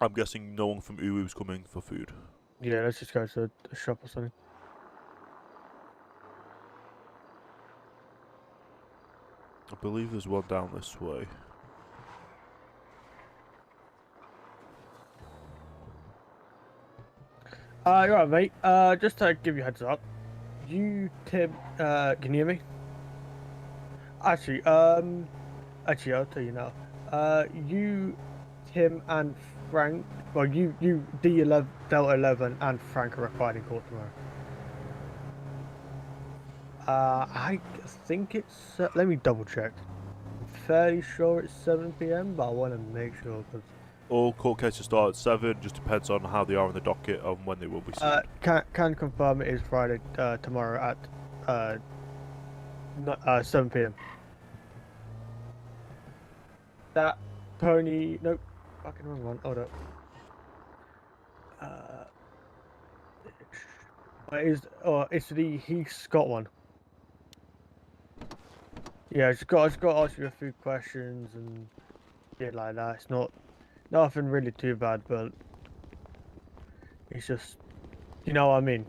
I'm guessing no one from Uwu's coming for food. Yeah, let's just go to a shop or something. I believe there's one down this way. You're right, mate. Just to give you a heads up, you, Tim, can you hear me? Actually, I'll tell you now. You, Tim, and Frank. Well, you, D11, Delta 11, and Frank are required in court tomorrow. I think it's. Let me double check. I'm fairly sure it's 7 p.m., but I want to make sure because. All court cases start at 7. Just depends on how they are on the docket and when they will be seen. Can confirm it is Friday tomorrow at 7 p.m. That Tony, nope, fucking wrong one. Hold up. It's the Heath Scott one. Yeah, I just got to ask you a few questions and shit like that. It's not nothing really too bad, but it's just, you know what I mean.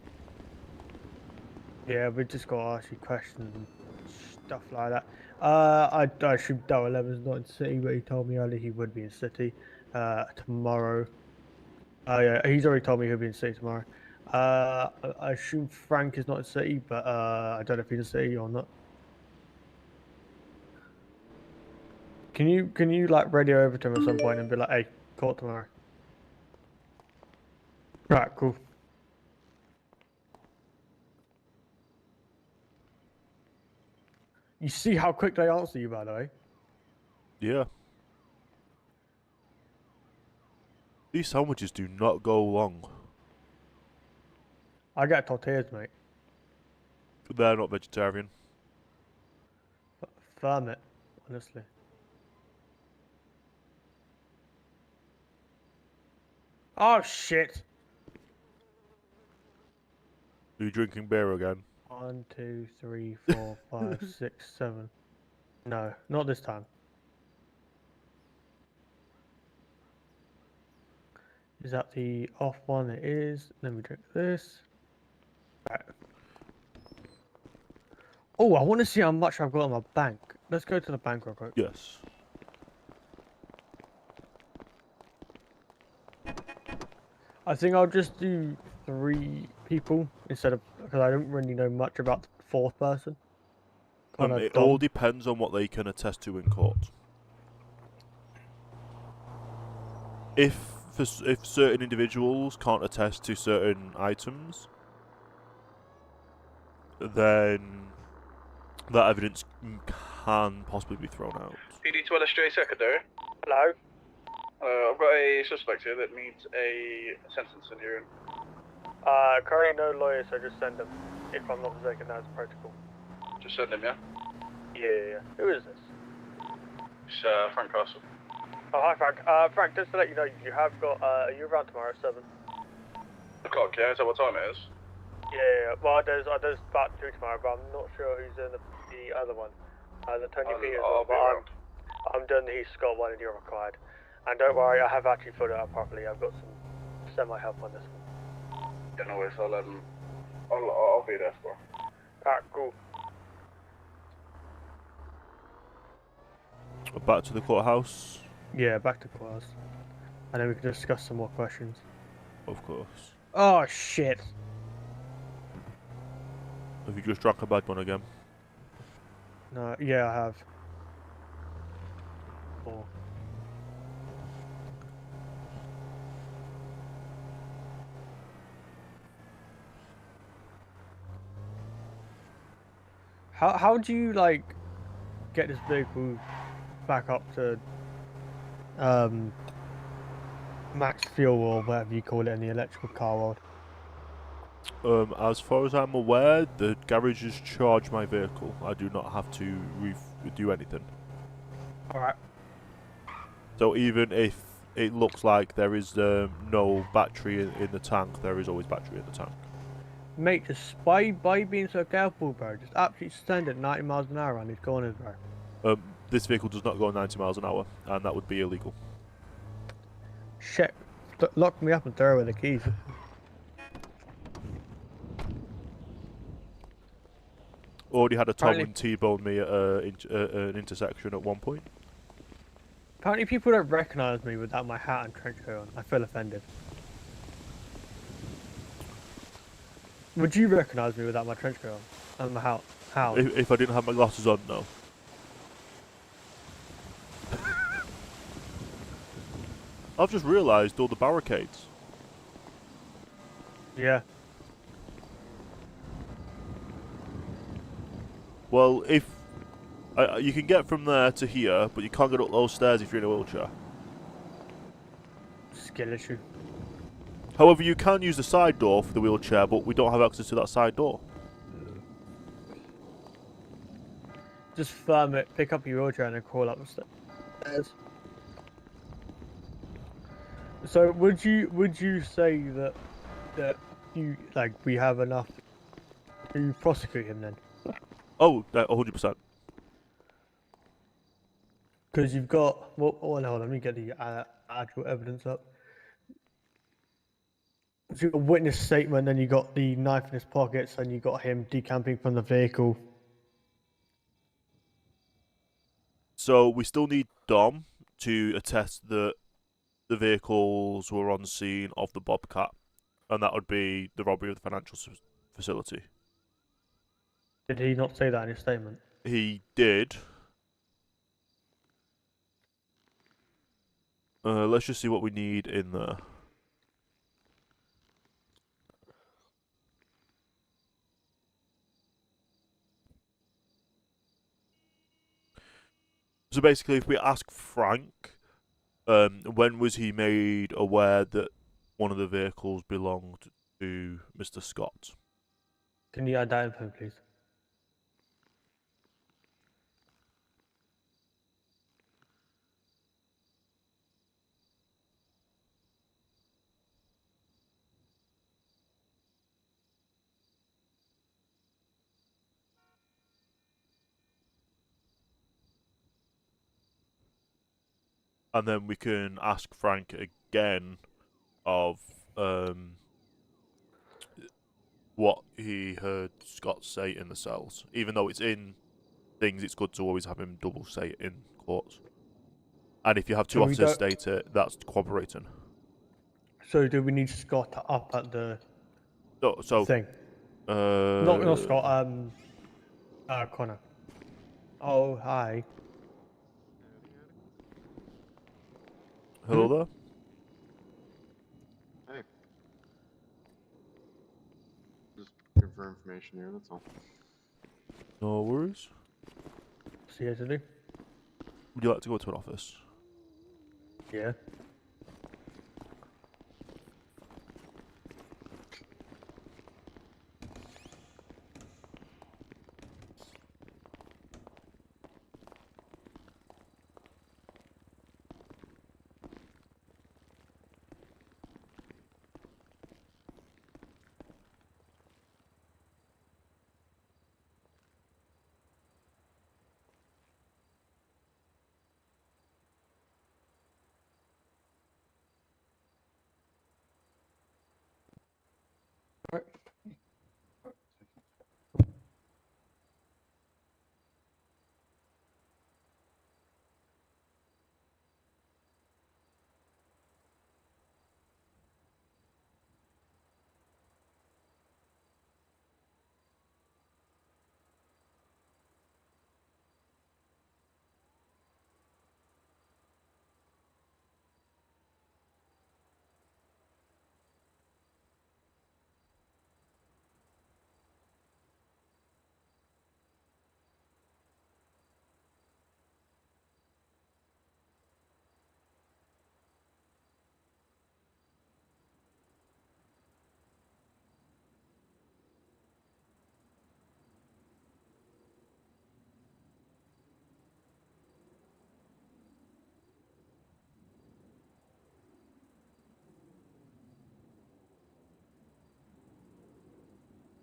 Yeah, we just got to ask you questions and stuff like that. I assume Dow 11's not in City, but he told me earlier he would be in City tomorrow. Yeah, he's already told me he'll be in City tomorrow. I assume Frank is not in City, but I don't know if he's in City or not. Can you like radio over to him at some point and be like, hey, court tomorrow? Right, cool. You see how quick they answer you, by the way? Yeah. These sandwiches do not go long. I get tortillas, mate. They're not vegetarian. Firm it, honestly. Oh shit! Are you drinking beer again? 1, 2, 3, 4, 5, 6, 7. No, not this time. Is that the off one? It is. Let me drink this. Right. Oh, I want to see how much I've got in my bank. Let's go to the bank real quick. Yes. I think I'll just do 3 people instead of, because I don't really know much about the 4th person. It all depends on what they can attest to in court. If certain individuals can't attest to certain items, then that evidence can possibly be thrown out. PD to LSJ Secondary. Hello? I've got a suspect here that needs a sentencing hearing. Currently no lawyer, so just send them. If I'm not mistaken, that's protocol. Just send him, yeah? Yeah. Who is this? It's Frank Castle. Oh, hi Frank. Frank, just to let you know, you have got, are you around tomorrow at 7? O'clock, yeah? Is that what time it is? Yeah. Well, there's about 2 tomorrow, but I'm not sure who's in the other one. The Tony Peters I'll one, be but around. I'm doing the Heath Scott one and you're required. And don't worry, I have actually filled it out properly. I've got some semi-help on this one. Yeah, no worries, I'll be there for. Alright, cool. Back to the courthouse. Yeah, back to class. And then we can discuss some more questions. Of course. Oh, shit. Have you just drank a bad one again? No, yeah, I have. 4. How do you like get this vehicle back up to max fuel or whatever you call it in the electrical car world? As far as I'm aware, the garages charge my vehicle. I do not have to do anything. Alright. So even if it looks like there is no battery in the tank, there is always battery in the tank. Mate, just by being so careful, bro, just absolutely stand at 90 miles an hour on these corners, bro. This vehicle does not go 90 miles an hour, and that would be illegal. Shit. Lock me up and throw away the keys. Already had a Apparently- Tomlin T-bone me at an intersection at one point. Apparently people don't recognise me without my hat and trench coat on. I feel offended. Would you recognise me without my trench coat on? And my hat? How? If I didn't have my glasses on, no. I've just realised all the barricades. Yeah. Well, if you can get from there to here, but you can't get up those stairs if you're in a wheelchair. Skill issue. However, you can use the side door for the wheelchair, but we don't have access to that side door. Just firm it, pick up your wheelchair and then crawl up the stairs. So would you say that you like we have enough to prosecute him then? Oh, 100%. Because you've got well, hold on, let me get the actual evidence up. So you've got a witness statement, then you got the knife in his pockets, and you got him decamping from the vehicle. So we still need Dom to attest that the vehicles were on scene of the Bobcat, and that would be the robbery of the financial facility. Did he not say that in his statement? He did. Let's just see what we need in there. So basically, if we ask Frank, when was he made aware that one of the vehicles belonged to Mr. Scott? Can you add that info, please? And then we can ask Frank again of what he heard Scott say in the cells. Even though it's in things, it's good to always have him double say it in courts. And if you have two So we officers don't- state it, that's corroborating. So do we need Scott up at the So thing? uh, Not Scott. Connor. Oh, hi. hello there. Hey. Just looking for information here, that's all. No worries. See you today. Would you like to go to an office? Yeah.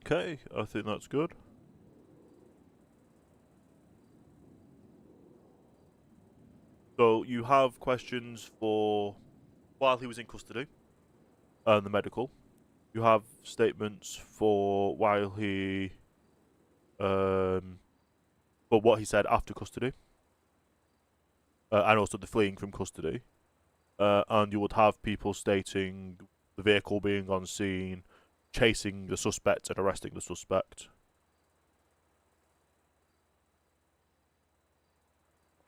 Okay, I think that's good. So you have questions for while he was in custody and the medical. You have statements for while he for what he said after custody, and also the fleeing from custody. And you would have people stating the vehicle being on scene, chasing the suspect and arresting the suspect.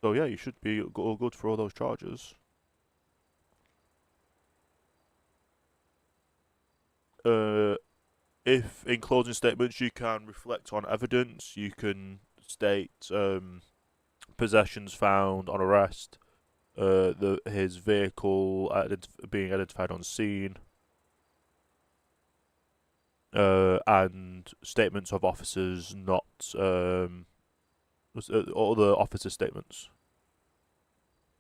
So yeah, you should be all good for all those charges. If in closing statements you can reflect on evidence, you can state possessions found on arrest, his vehicle being identified on scene, and statements of officers, not all the officer statements.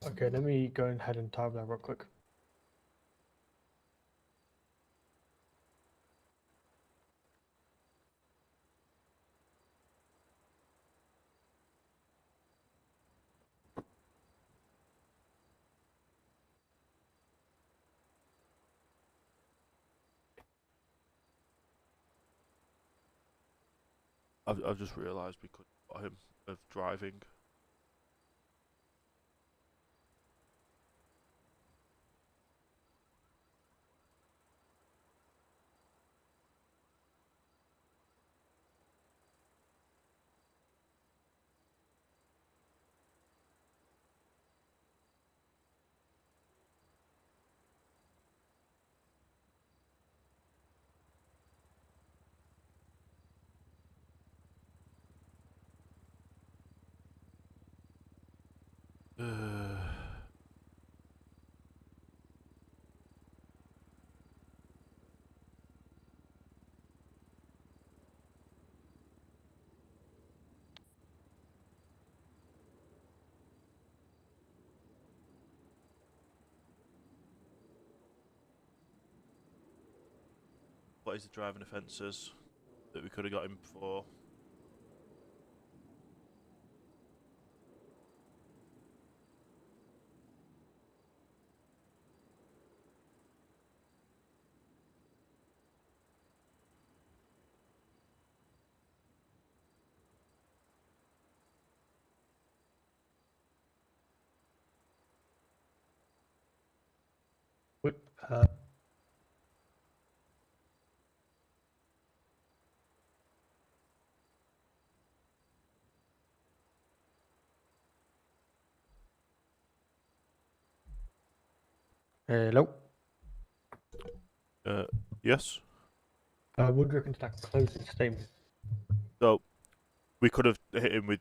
Okay, let me go ahead and type that real quick. I've just realised we could got him of driving. What is the driving offences that we could have got him for? Wait, hello. Yes. What do you reckon to that closing statement? So we could have hit him with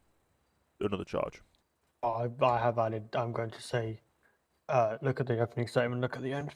another charge. I have added. I'm going to say, look at the opening statement. Look at the end.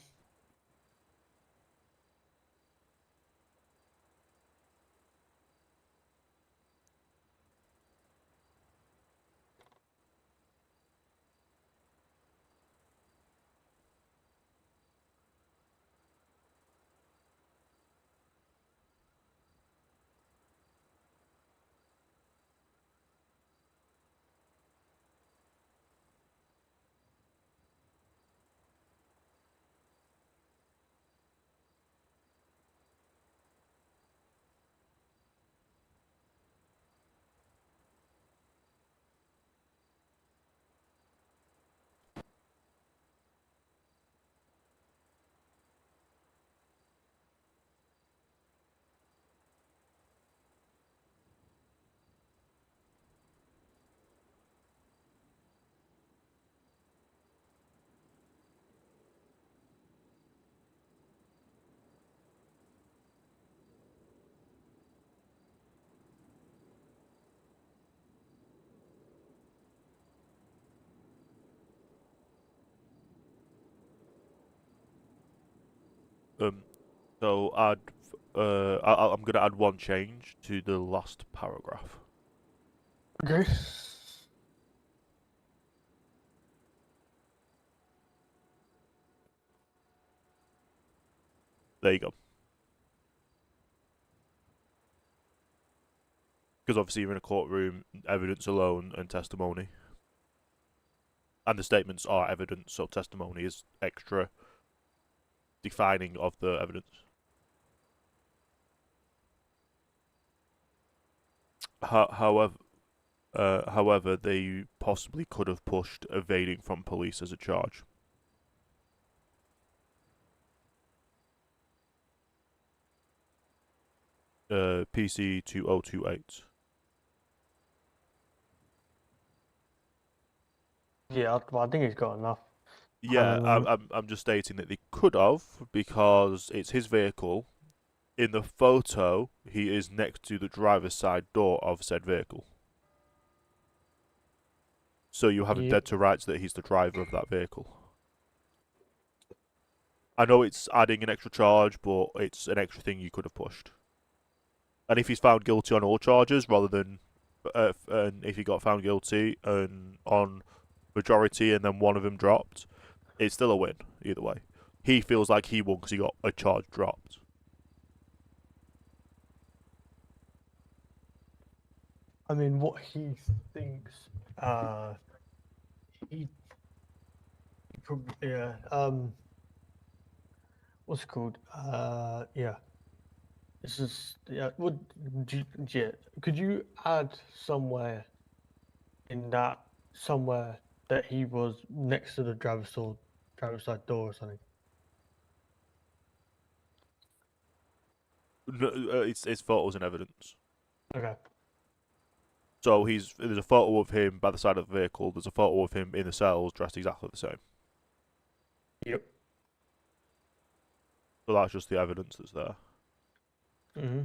So I'm gonna add one change to the last paragraph. Okay. There you go. Because obviously you're in a courtroom, evidence alone and testimony. And the statements are evidence, so testimony is extra defining of the evidence. However, they possibly could have pushed evading from police as a charge. PC 2028. Yeah, I think he's got enough. Yeah, Um, I'm just stating that they could have because it's his vehicle. In the photo, he is next to the driver's side door of said vehicle. So you have him Yep. dead to rights that he's the driver of that vehicle. I know it's adding an extra charge, but it's an extra thing you could have pushed. And if he's found guilty on all charges, rather than and if he got found guilty and on majority and then one of them dropped, it's still a win either way. He feels like he won because he got a charge dropped. I mean, what he thinks, he probably, yeah, what's it called? Yeah, this is, yeah, yeah, could you add somewhere in that, somewhere that he was next to the driver's side door or something? No, it's photos and evidence. Okay. So there's a photo of him by the side of the vehicle. There's a photo of him in the cells dressed exactly the same. Yep. So that's just the evidence that's there. Mm-hmm.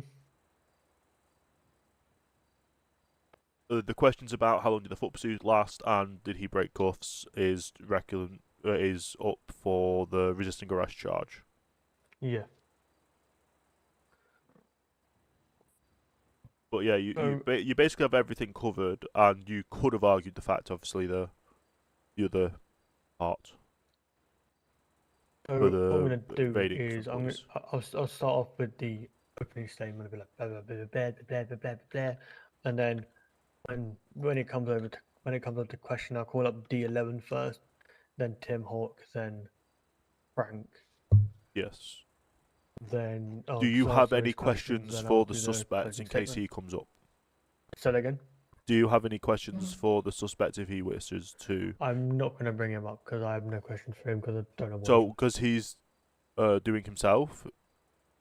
The questions about how long did the foot pursuit last and did he break cuffs is up for the resisting arrest charge. Yeah. But yeah, you basically have everything covered, and you could have argued the fact, obviously, the other part. So For what I'm the gonna do evading is from police. I'll start off with the opening statement. I'll be like blah blah blah blah blah blah blah blah, and then when it comes over to question, I'll call up D11 first, then Tim Hawk, then Frank, Yes. then Do you to have answer any his questions, questions then I'll for the do suspect in closing case statement. he comes up? Say that again. Do you have any questions for the suspect if he wishes to? I'm not gonna bring him up because I have no questions for him because I don't know what. So, because he's doing himself,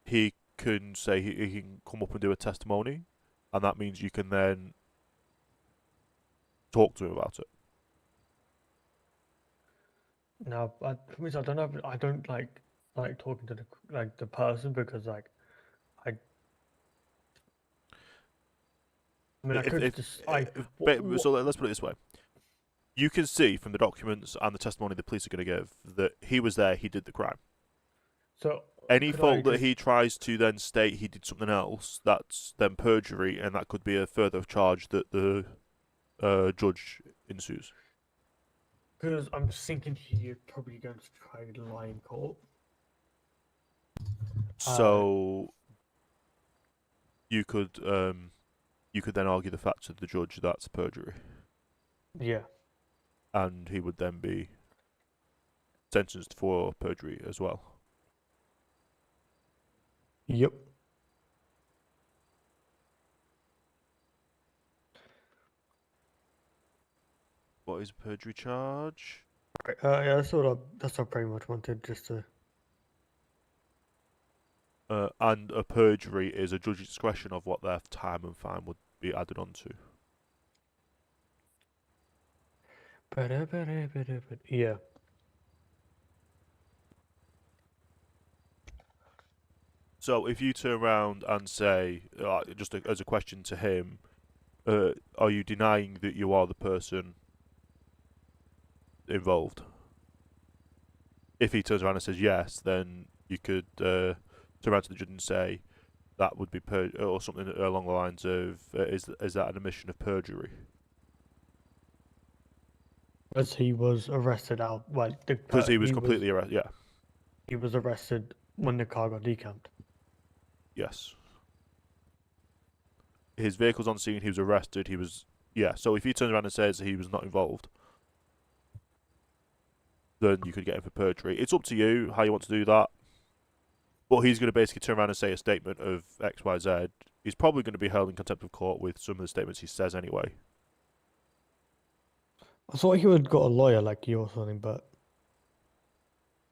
he can say he can come up and do a testimony, and that means you can then talk to him about it. No, I don't know. I don't like talking to the person because I mean, I could just So let's put it this way: you can see from the documents and the testimony the police are going to give that he was there, he did the crime. So any could fault I that just- he tries to then state he did something else, that's then perjury, and that could be a further charge that the judge ensues. Because I'm thinking you're probably going to try to lie in court. So you could then argue the fact to the judge that's perjury, Yeah. and he would then be sentenced for perjury as well. Yep. What is a perjury charge? Right, yeah, that's what I pretty much wanted, just to. And a perjury is a judge's discretion of what their time and fine would be added onto. Yeah. So if you turn around and say, just as a question to him, are you denying that you are the person involved? If he turns around and says yes, then you could turn around to the judge and say that would be or something along the lines of, is that an admission of perjury? As he was arrested out, Because he was completely arrested. Yeah. He was arrested when the car got decamped. Yes. his vehicle's on scene, he was arrested, he was... Yeah, so if he turns around and says he was not involved, then you could get him for perjury. It's up to you how you want to do that. But he's going to basically turn around and say a statement of X, Y, Z. He's probably going to be held in contempt of court with some of the statements he says anyway. I thought he would have got a lawyer like you or something, but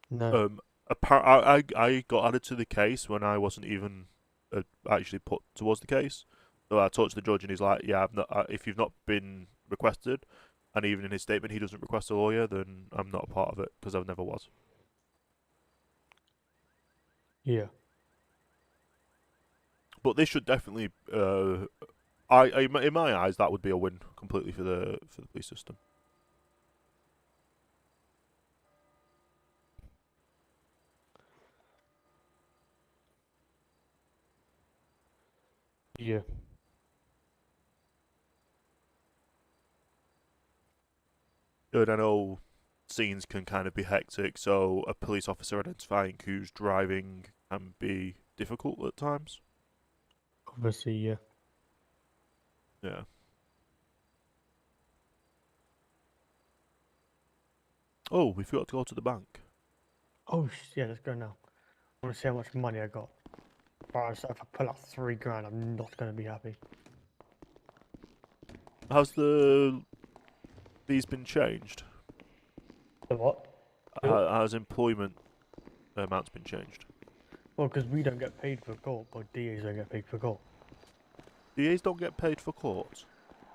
no. I got added to the case when I wasn't even actually put towards the case. So I talked to the judge, and he's like, "Yeah, I've not, if you've not been requested," and even in his statement he doesn't request a lawyer, then I'm not a part of it because I never was. Yeah. But this should definitely, in my eyes, that would be a win completely for the police system. Yeah. Good, I know scenes can kind of be hectic, so a police officer identifying who's driving can be difficult at times. Obviously, yeah. Yeah. Oh, we forgot to go to the bank. Oh, yeah, let's go now. I want to see how much money I got. Bro, so if I pull out 3 grand, I'm not going to be happy. Has the fees been changed? The what? Has employment amounts been changed? Well, because we don't get paid for court, but DAs don't get paid for court. DAs don't get paid for court?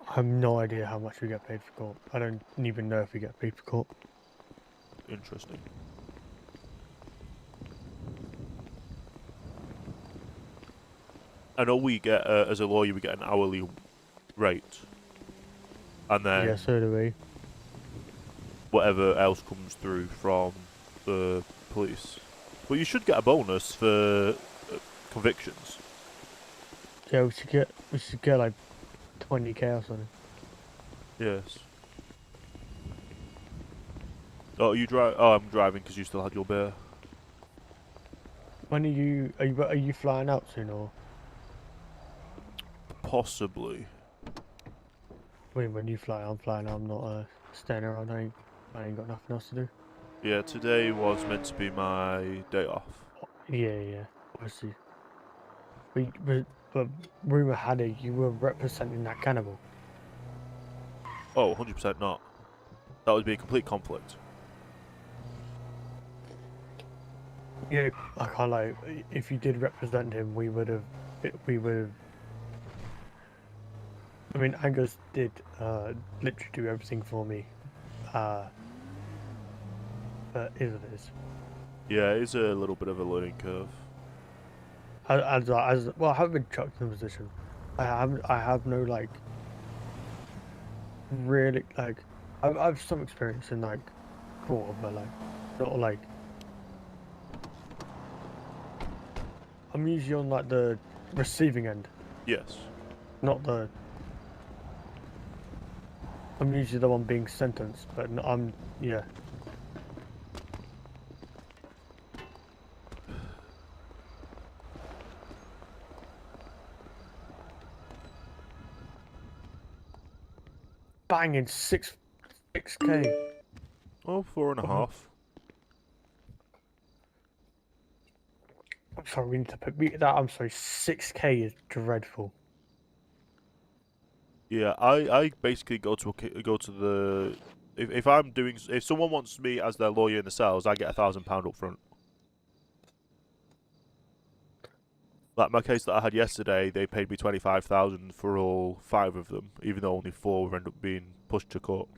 I have no idea how much we get paid for court. I don't even know if we get paid for court. Interesting. I know we get, as a lawyer, we get an hourly rate. And then Yeah, so do we. whatever else comes through from the police. But you should get a bonus for convictions. Yeah, we should get like 20k or something. Yes. Oh, you drive? Oh, I'm driving because you still had your beer. When are you flying out soon or? Possibly. When you fly, I'm flying. I'm not staying around. I ain't got nothing else to do. Yeah, today was meant to be my day off. Yeah. Obviously. But rumor had it you were representing that cannibal. Oh, 100% not. That would be a complete conflict. Yeah, I can't lie. If you did represent him, we would have. I mean, Angus did literally do everything for me. But is it is. Yeah, it's a little bit of a learning curve. As well, I haven't been chucked in a position. I have no like. Really like, I have some experience in like, court, but like, not like. I'm usually on like the receiving end. Yes. Not the. I'm usually the one being sentenced, but I'm yeah. Banging 6k. Oh, 4.5. I'm sorry, we need to put that. I'm sorry, 6k is dreadful. Yeah, I basically go to the if someone wants me as their lawyer in the cells, I get £1,000 up front. Like my case that I had yesterday, they paid me 25,000 for all 5 of them, even though only 4 end up being pushed to court.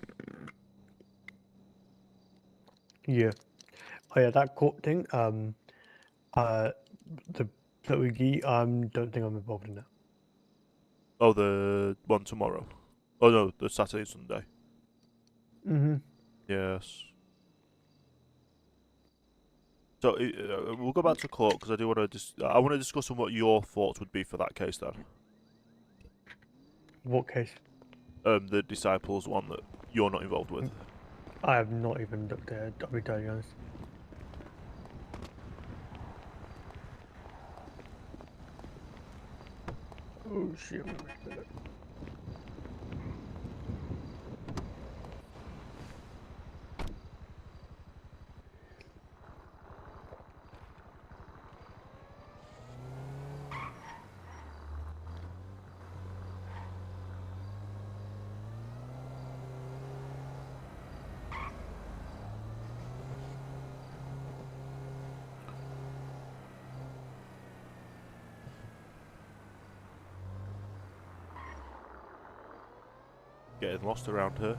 Yeah. Oh yeah, that court thing. The WG. Don't think I'm involved in that. Oh, the one tomorrow. Oh no, the Saturday and Sunday. Mhm. Yes. So we'll go back to court because I do want to. I want to discuss on what your thoughts would be for that case then. What case? The disciples one that you're not involved with. I have not even looked at it. I'll be totally honest. Oh Oh shit. Getting lost around her.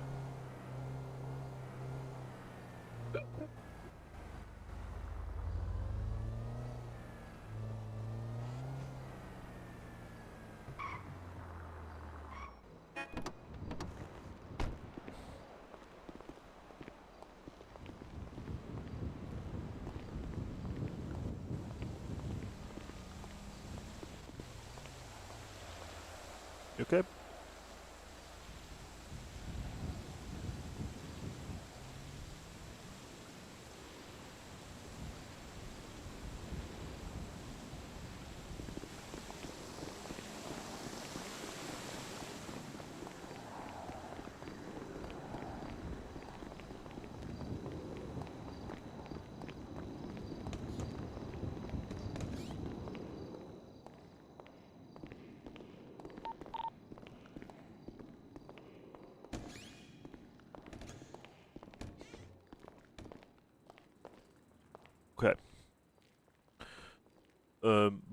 You okay? Okay.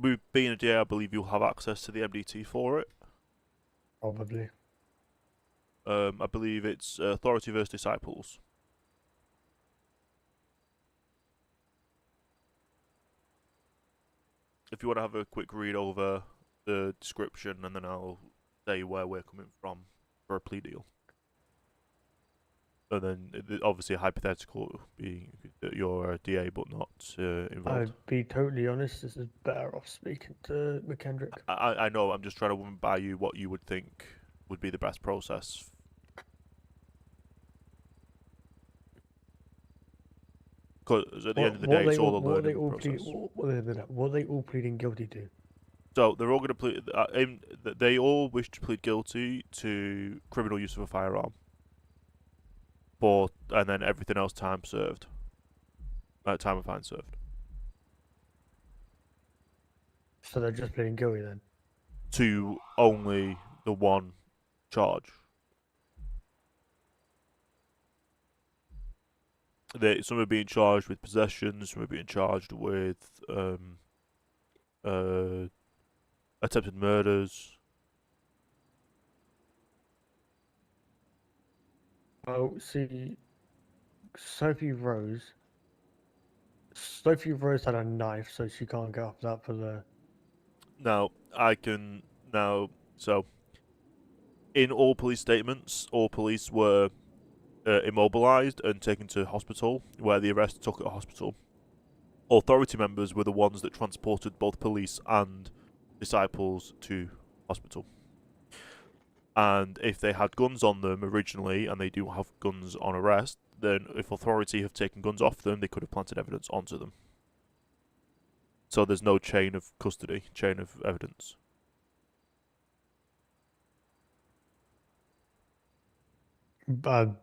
With being a DA, I believe you'll have access to the MDT for it. Probably. I believe it's Authority versus Disciples. If you want to have a quick read over the description, and then I'll say where we're coming from for a plea deal. And then, obviously, a hypothetical being that you're a DA but not involved. I'd be totally honest, this is better off speaking to McKendrick. I know, I'm just trying to run by you what you would think would be the best process. Because at the end of the day, it's all a learning process. What are they all pleading guilty to? So they're all going to plead. They all wish to plead guilty to criminal use of a firearm. And then everything else time served. Time of fine served. So they're just pleading guilty then? To only the one charge. Some are being charged with possession, some are being charged with attempted murders. Well, see, Sophie Rose had a knife, so she can't get off that for the... Now, so, in all police statements, all police were immobilized and taken to hospital, where the arrest took at a hospital. Authority members were the ones that transported both police and disciples to hospital. And if they had guns on them originally, and they do have guns on arrest, then if authority have taken guns off them, they could have planted evidence onto them. So there's no chain of custody, chain of evidence.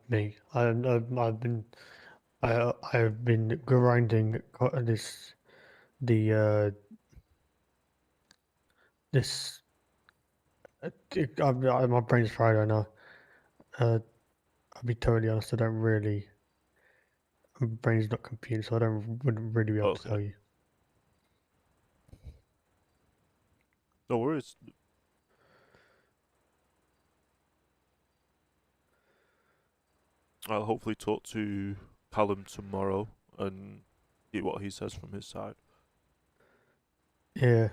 Me. I've been grinding my brain's fried right now. I'll be totally honest, I don't really... My brain's not computing, so wouldn't really be able to tell you. No worries. I'll hopefully talk to Callum tomorrow and see what he says from his side. Yeah.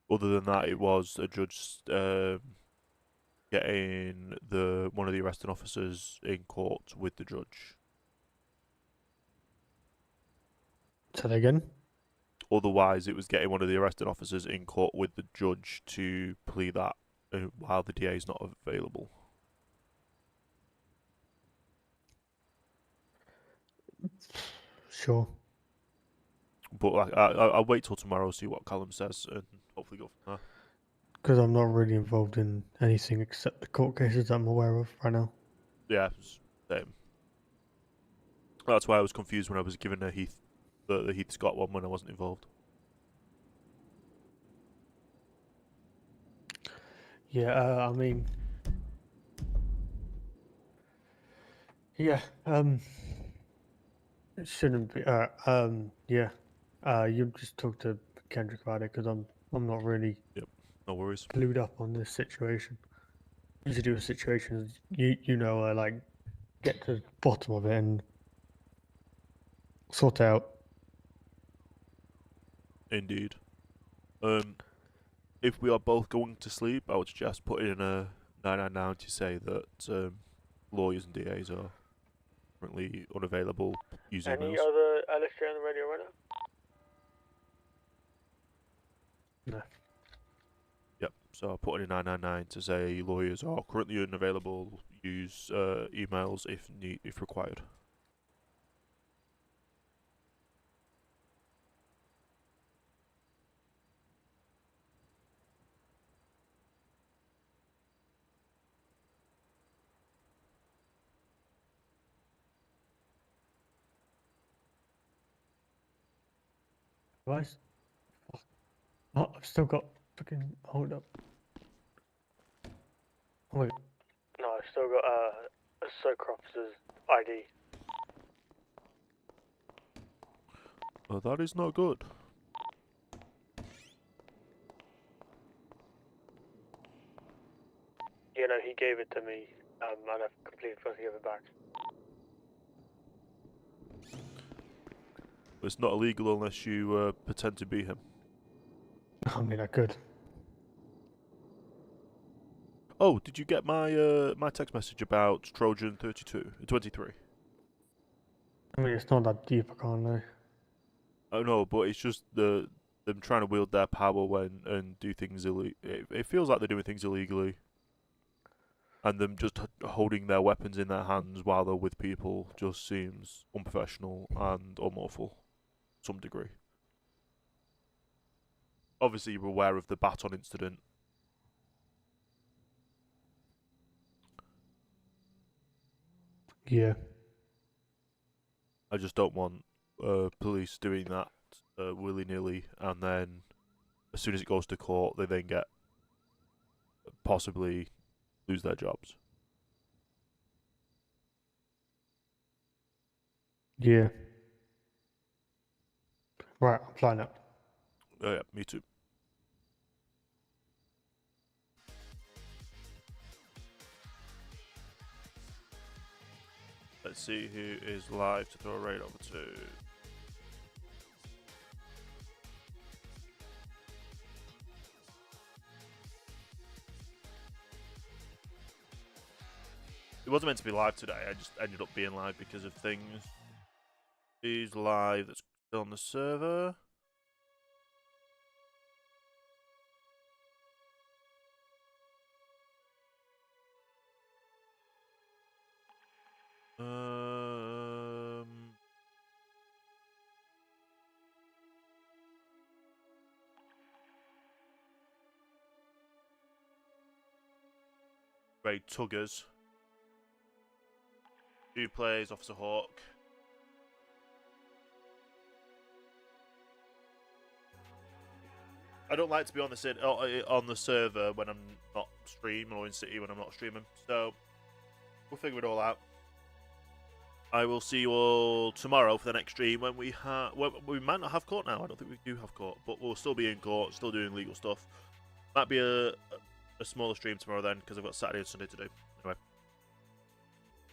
Other than that, it was a judge getting one of the arresting officers in court with the judge. Say that again? Otherwise, it was getting one of the arresting officers in court with the judge to plea that while the DA is not available. Sure. But like, I'll wait till tomorrow, see what Callum says, and hopefully go from there. Because I'm not really involved in anything except the court cases I'm aware of right now. Yeah, same. That's why I was confused when I was given the Heath Scott one when I wasn't involved. Yeah, I mean, yeah, it shouldn't be. Yeah, you just talk to Kendrick about it because I'm not really No worries. clued up on this situation. Usually, with situations, like get to the bottom of it and sort out. Indeed. If we are both going to sleep, I would suggest putting in a 999 to say that lawyers and DAs are currently unavailable using Any emails. other LSJ on the radio right now? No. Yep. So I'll put in a 999 to say lawyers are currently unavailable. Use emails if required. Right. Oh, I've still got fucking hold up. Wait. No, I've still got a Socrates' ID. Well, that is not good. You know, he gave it to me, and I've completely forgot to give it back. It's not illegal unless you pretend to be him. I mean, I could. Oh, did you get my my text message about Trojan 23? I mean, it's not that deep, I can't lie. Oh no, but it's just them trying to wield their power and do things illegally. It feels like they're doing things illegally, and them just holding their weapons in their hands while they're with people just seems unprofessional and unlawful, to some degree. Obviously, you're aware of the baton incident. Yeah. I just don't want police doing that willy-nilly, and then as soon as it goes to court, they then get possibly lose their jobs. Yeah. Right, I'm flying up. Yeah, me too. Let's see who is live to throw a raid over to. It wasn't meant to be live today, I just ended up being live because of things. Who's live that's still on the server? Raid Tuggers. Who plays Officer Hawk? I don't like to be on the server when I'm not streaming, or in city when I'm not streaming. So we'll figure it all out. I will see you all tomorrow for the next stream when we might not have court now. I don't think we do have court, but we'll still be in court, still doing legal stuff. Might be a smaller stream tomorrow then because I've got Saturday and Sunday to do.